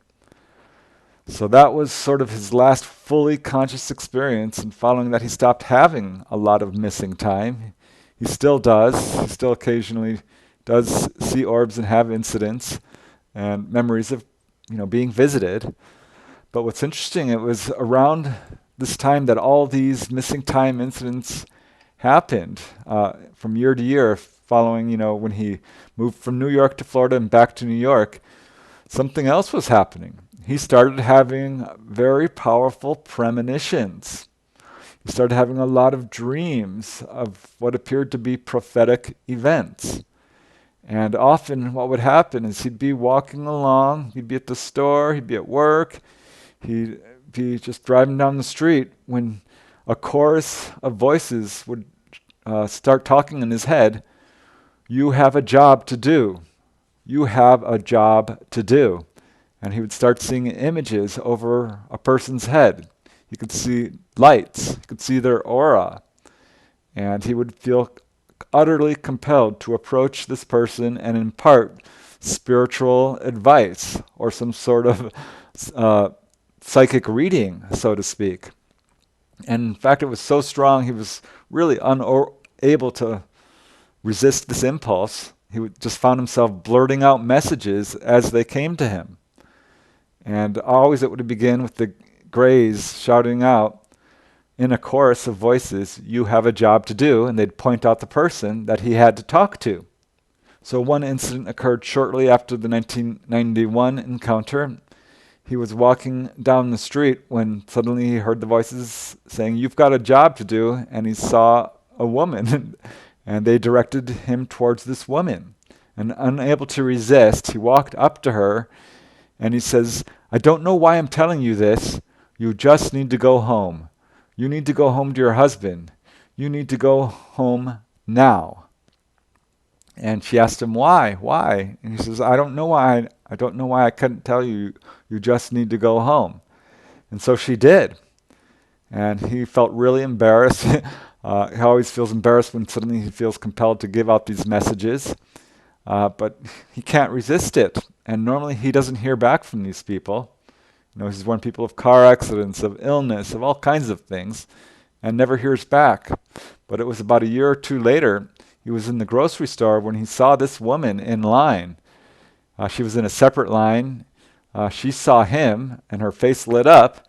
A: So that was sort of his last fully conscious experience, and following that he stopped having a lot of missing time. He still does. He still occasionally does see orbs and have incidents and memories of being visited. But what's interesting, it was around this time that all these missing time incidents happened from year to year following, when he moved from New York to Florida and back to New York. something else was happening. He started having very powerful premonitions. He started having a lot of dreams of what appeared to be prophetic events. And often what would happen is he'd be walking along, he'd be at the store, he'd be at work, he'd be just driving down the street when a chorus of voices would start talking in his head. You have a job to do. You have a job to do. And he would start seeing images over a person's head. He could see lights. He could see their aura. And he would feel utterly compelled to approach this person and impart spiritual advice or some sort of psychic reading, so to speak. And in fact, it was so strong, he was really unable to resist this impulse. He just found himself blurting out messages as they came to him. And always it would begin with the Greys shouting out in a chorus of voices, you have a job to do, and they'd point out the person that he had to talk to. So one incident occurred shortly after the 1991 encounter. He was walking down the street when suddenly he heard the voices saying, you've got a job to do, and he saw a woman, and they directed him towards this woman. And unable to resist, he walked up to her, and he says, I don't know why I'm telling you this. You just need to go home. You need to go home to your husband. You need to go home now. And she asked him, why? Why? And he says, I don't know why. I don't know why I couldn't tell you. You just need to go home. And so she did. And he felt really embarrassed. He always feels embarrassed when suddenly he feels compelled to give out these messages. But he can't resist it. And normally he doesn't hear back from these people. You know, he's warned people of car accidents, of illness, of all kinds of things, and never hears back. But it was about a year or two later, he was in the grocery store when he saw this woman in line. She was in a separate line. She saw him, and her face lit up,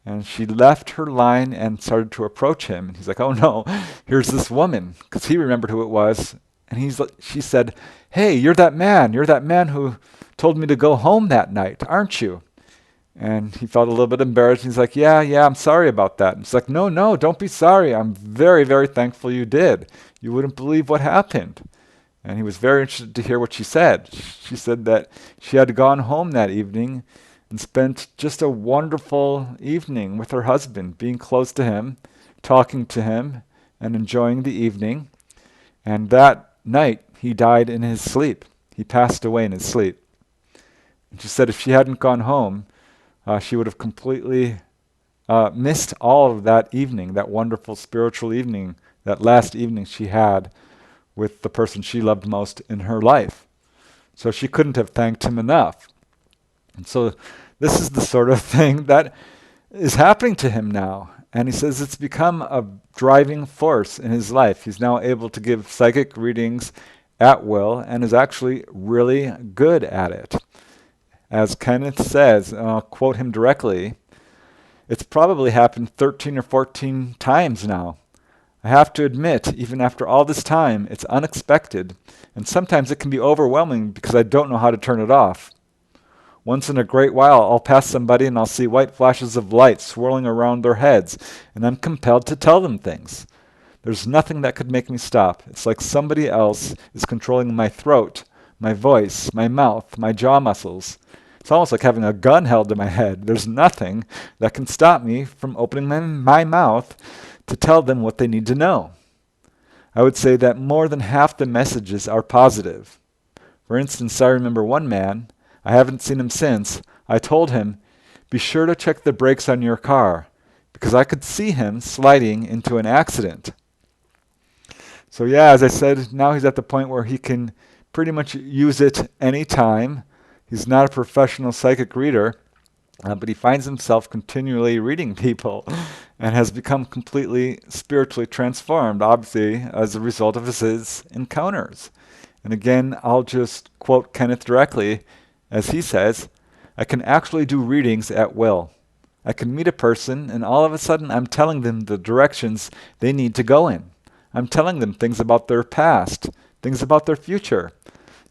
A: and she left her line and started to approach him. And he's like, oh no, here's this woman, because he remembered who it was. And she said, hey, you're that man who told me to go home that night, aren't you? And he felt a little bit embarrassed. He's like, yeah, I'm sorry about that. And she's like, no, don't be sorry. I'm very, very thankful you did. You wouldn't believe what happened. And he was very interested to hear what she said. She said that she had gone home that evening and spent just a wonderful evening with her husband, being close to him, talking to him, and enjoying the evening. And that night, he died in his sleep. He passed away in his sleep. And she said if she hadn't gone home, she would have completely missed all of that evening, that wonderful spiritual evening, that last evening she had with the person she loved most in her life. So she couldn't have thanked him enough. And so this is the sort of thing that is happening to him now. And he says it's become a driving force in his life. He's now able to give psychic readings at will and is actually really good at it. As Kenneth says, and I'll quote him directly, it's probably happened 13 or 14 times now. I have to admit, even after all this time, it's unexpected, and sometimes it can be overwhelming because I don't know how to turn it off. Once in a great while, I'll pass somebody and I'll see white flashes of light swirling around their heads, and I'm compelled to tell them things. There's nothing that could make me stop. It's like somebody else is controlling my throat, my voice, my mouth, my jaw muscles. It's almost like having a gun held to my head. There's nothing that can stop me from opening my mouth to tell them what they need to know. I would say that more than half the messages are positive. For instance, I remember one man, I haven't seen him since, I told him, be sure to check the brakes on your car, because I could see him sliding into an accident. So yeah, as I said, now he's at the point where he can pretty much use it anytime. He's not a professional psychic reader, but he finds himself continually reading people and has become completely spiritually transformed, obviously, as a result of his encounters. And again, I'll just quote Kenneth directly, as he says, I can actually do readings at will. I can meet a person, and all of a sudden I'm telling them the directions they need to go in. I'm telling them things about their past, things about their future.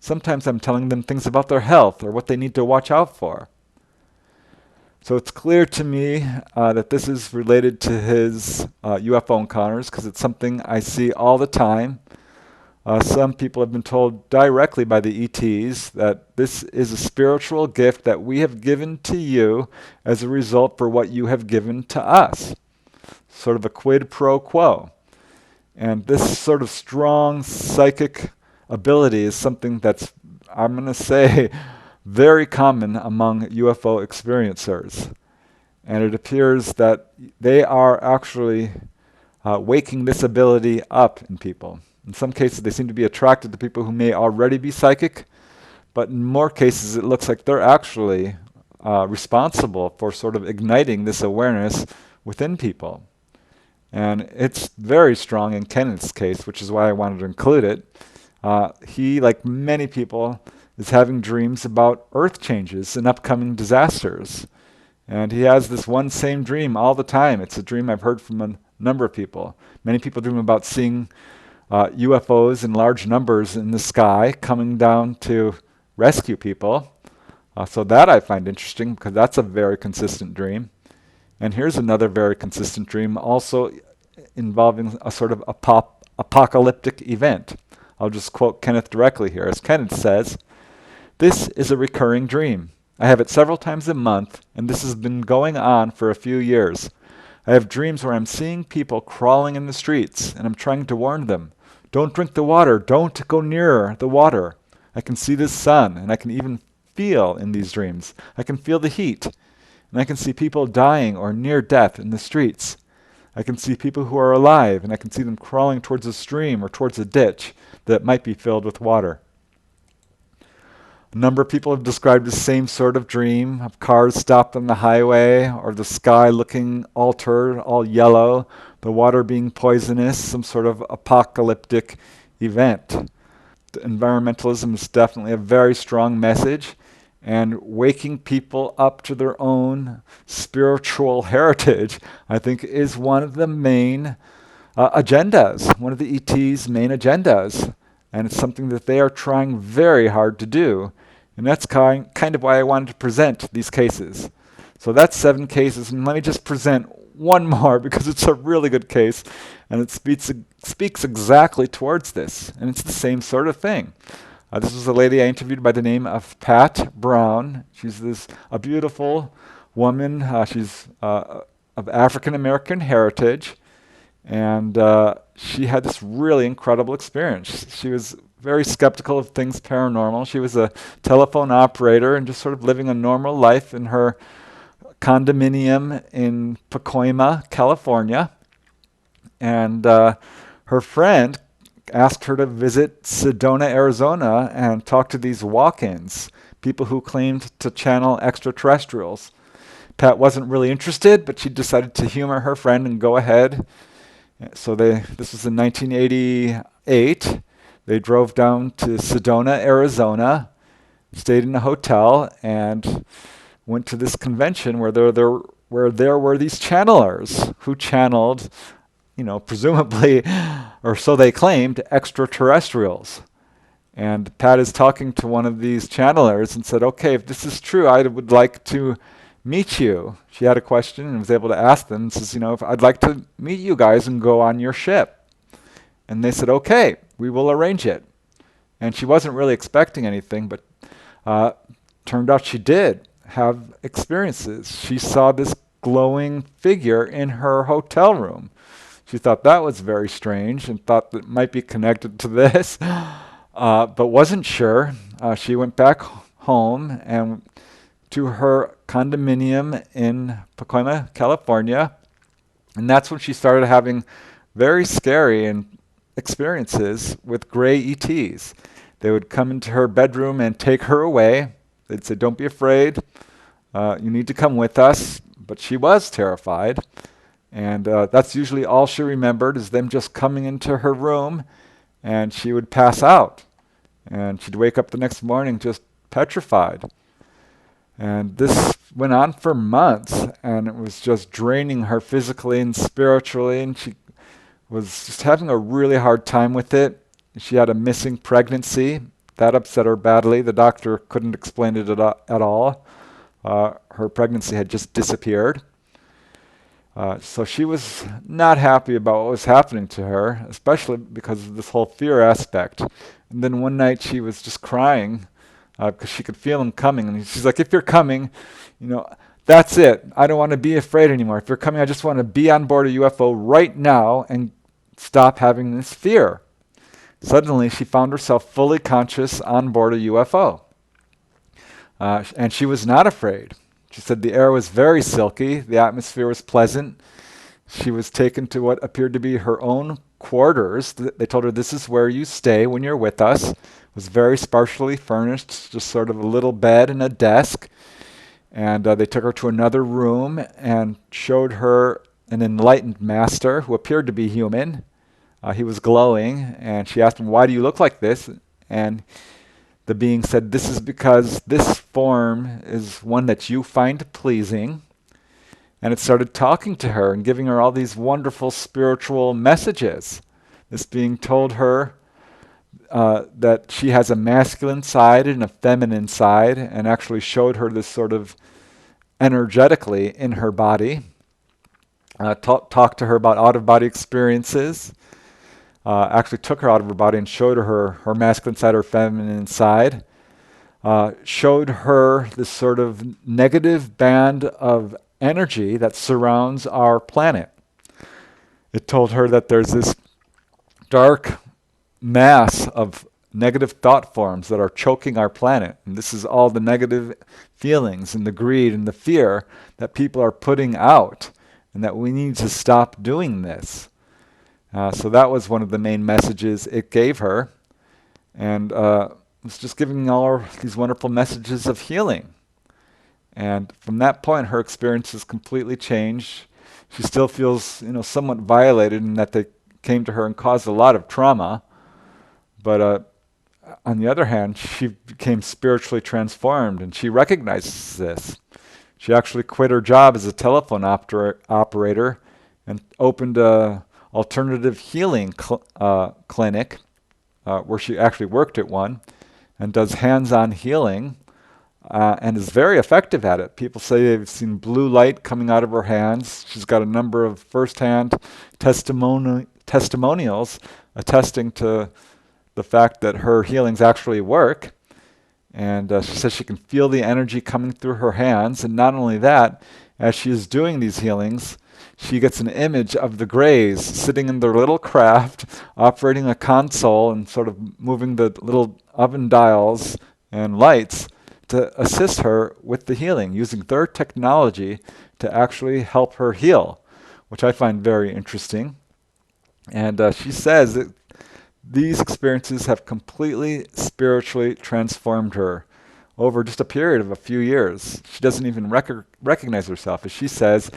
A: Sometimes I'm telling them things about their health or what they need to watch out for. So it's clear to me that this is related to his UFO encounters because it's something I see all the time. Some people have been told directly by the ETs that this is a spiritual gift that we have given to you as a result for what you have given to us. Sort of a quid pro quo. And this sort of strong psychic ability is something that's, I'm going to say, very common among UFO experiencers. And it appears that they are actually waking this ability up in people. In some cases, they seem to be attracted to people who may already be psychic, but in more cases, it looks like they're actually responsible for sort of igniting this awareness within people. And it's very strong in Kenneth's case, which is why I wanted to include it. He, like many people, is having dreams about earth changes and upcoming disasters. And he has this one same dream all the time. It's a dream I've heard from a number of people. Many people dream about seeing UFOs in large numbers in the sky coming down to rescue people. So that I find interesting because that's a very consistent dream. And here's another very consistent dream also involving a sort of apocalyptic event. I'll just quote Kenneth directly here. As Kenneth says, "This is a recurring dream. I have it several times a month, and this has been going on for a few years. I have dreams where I'm seeing people crawling in the streets, and I'm trying to warn them. Don't drink the water. Don't go near the water. I can see the sun, and I can even feel in these dreams. I can feel the heat, and I can see people dying or near death in the streets. I can see people who are alive, and I can see them crawling towards a stream or towards a ditch that might be filled with water." A number of people have described the same sort of dream of cars stopped on the highway or the sky looking altered, all yellow, the water being poisonous, some sort of apocalyptic event. Environmentalism is definitely a very strong message, and waking people up to their own spiritual heritage, I think, is one of the main agendas, one of the ET's main agendas. And it's something that they are trying very hard to do. And that's kind of why I wanted to present these cases. So that's 7 cases, and let me just present one more because it's a really good case, and it speaks exactly towards this. And it's the same sort of thing. This was a lady I interviewed by the name of Pat Brown. She's a beautiful woman. She's of African American heritage. And she had this really incredible experience. She was very skeptical of things paranormal. She was a telephone operator and just sort of living a normal life in her condominium in Pacoima, California. And her friend asked her to visit Sedona, Arizona and talk to these walk-ins, people who claimed to channel extraterrestrials. Pat wasn't really interested, but she decided to humor her friend and go ahead. So this was in 1988. They drove down to Sedona, Arizona, stayed in a hotel, and went to this convention where there were these channelers who channeled, presumably, or so they claimed, extraterrestrials. And Pat is talking to one of these channelers and said, "Okay, if this is true, I would like to meet you." She had a question and was able to ask them and says, "If I'd like to meet you guys and go on your ship." And they said, "Okay, we will arrange it." And she wasn't really expecting anything, but turned out she did have experiences. She saw this glowing figure in her hotel room. She thought that was very strange and thought that it might be connected to this, but wasn't sure. She went back home and to her condominium in Pacoima, California, and that's when she started having very scary experiences with gray ETs. They would come into her bedroom and take her away. They'd say, "Don't be afraid. You need to come with us." But she was terrified. And that's usually all she remembered, is them just coming into her room, and she would pass out. And she'd wake up the next morning just petrified. And this went on for months, and it was just draining her physically and spiritually, and she was just having a really hard time with it. She had a missing pregnancy that upset her badly. The doctor couldn't explain it at all. Her pregnancy had just disappeared. So she was not happy about what was happening to her, especially because of this whole fear aspect. And then one night she was just crying because she could feel him coming. And she's like, if you're coming, that's it. I don't want to be afraid anymore. If you're coming, I just want to be on board a UFO right now and stop having this fear. Suddenly, she found herself fully conscious on board a UFO. And she was not afraid. She said the air was very silky, the atmosphere was pleasant. She was taken to what appeared to be her own quarters. They told her, this is where you stay when you're with us. It was very sparsely furnished, just sort of a little bed and a desk. And they took her to another room and showed her an enlightened master who appeared to be human. He was glowing, and she asked him, why do you look like this? And the being said, this is because this form is one that you find pleasing. And it started talking to her and giving her all these wonderful spiritual messages. This being told her that she has a masculine side and a feminine side, and actually showed her this sort of energetically in her body. Talked to her about out-of-body experiences. Actually took her out of her body and showed her her masculine side, her feminine side. Showed her this sort of negative band of energy that surrounds our planet. It told her that there's this dark mass of negative thought forms that are choking our planet. And this is all the negative feelings and the greed and the fear that people are putting out, and that we need to stop doing this. So that was one of the main messages it gave her. And it's just giving all these wonderful messages of healing. And from that point, her experience has completely changed. She still feels, somewhat violated in that they came to her and caused a lot of trauma. But on the other hand, she became spiritually transformed, and she recognizes this. She actually quit her job as a telephone operator and opened a alternative healing clinic where she actually worked at one and does hands-on healing and is very effective at it. People say they've seen blue light coming out of her hands. She's got a number of first-hand testimonials attesting to the fact that her healings actually work. And she says she can feel the energy coming through her hands. And not only that, as she is doing these healings, she gets an image of the Greys sitting in their little craft, operating a console and sort of moving the little oven dials and lights to assist her with the healing, using their technology to actually help her heal, which I find very interesting. And she says that these experiences have completely spiritually transformed her over just a period of a few years. She doesn't even recognize herself. As she says,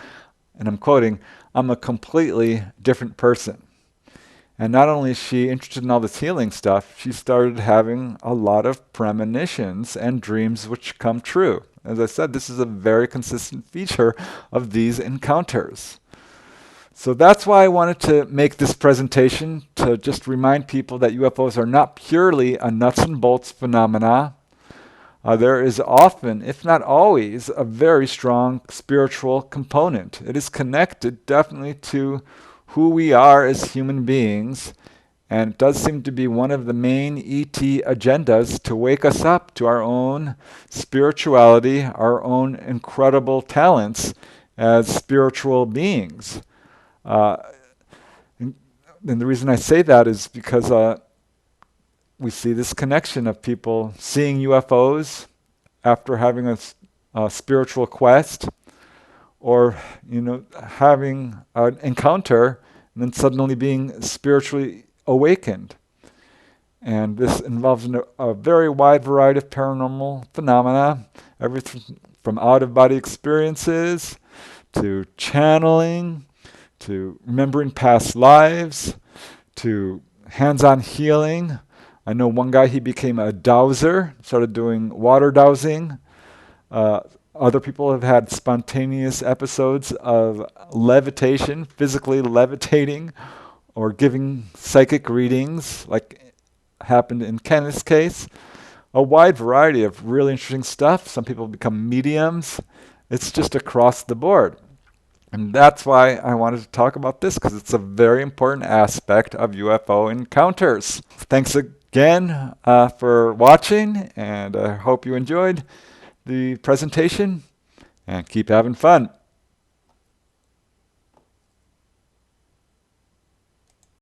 A: and I'm quoting, I'm a completely different person. And not only is she interested in all this healing stuff, she started having a lot of premonitions and dreams which come true. As I said, this is a very consistent feature of these encounters. So that's why I wanted to make this presentation, to just remind people that UFOs are not purely a nuts and bolts phenomena. There is often, if not always, a very strong spiritual component. It is connected definitely to who we are as human beings, and it does seem to be one of the main ET agendas to wake us up to our own spirituality, our own incredible talents as spiritual beings. And the reason I say that is because we see this connection of people seeing UFOs after having a spiritual quest, or having an encounter and then suddenly being spiritually awakened. And this involves a very wide variety of paranormal phenomena, everything from out-of-body experiences to channeling, to remembering past lives, to hands-on healing. I know one guy, he became a dowser, started doing water dowsing. Other people have had spontaneous episodes of levitation, physically levitating, or giving psychic readings, like happened in Kenneth's case. a wide variety of really interesting stuff. Some people become mediums. It's just across the board. And that's why I wanted to talk about this, because it's a very important aspect of UFO encounters. Thanks again for watching, and I hope you enjoyed the presentation, and keep having fun.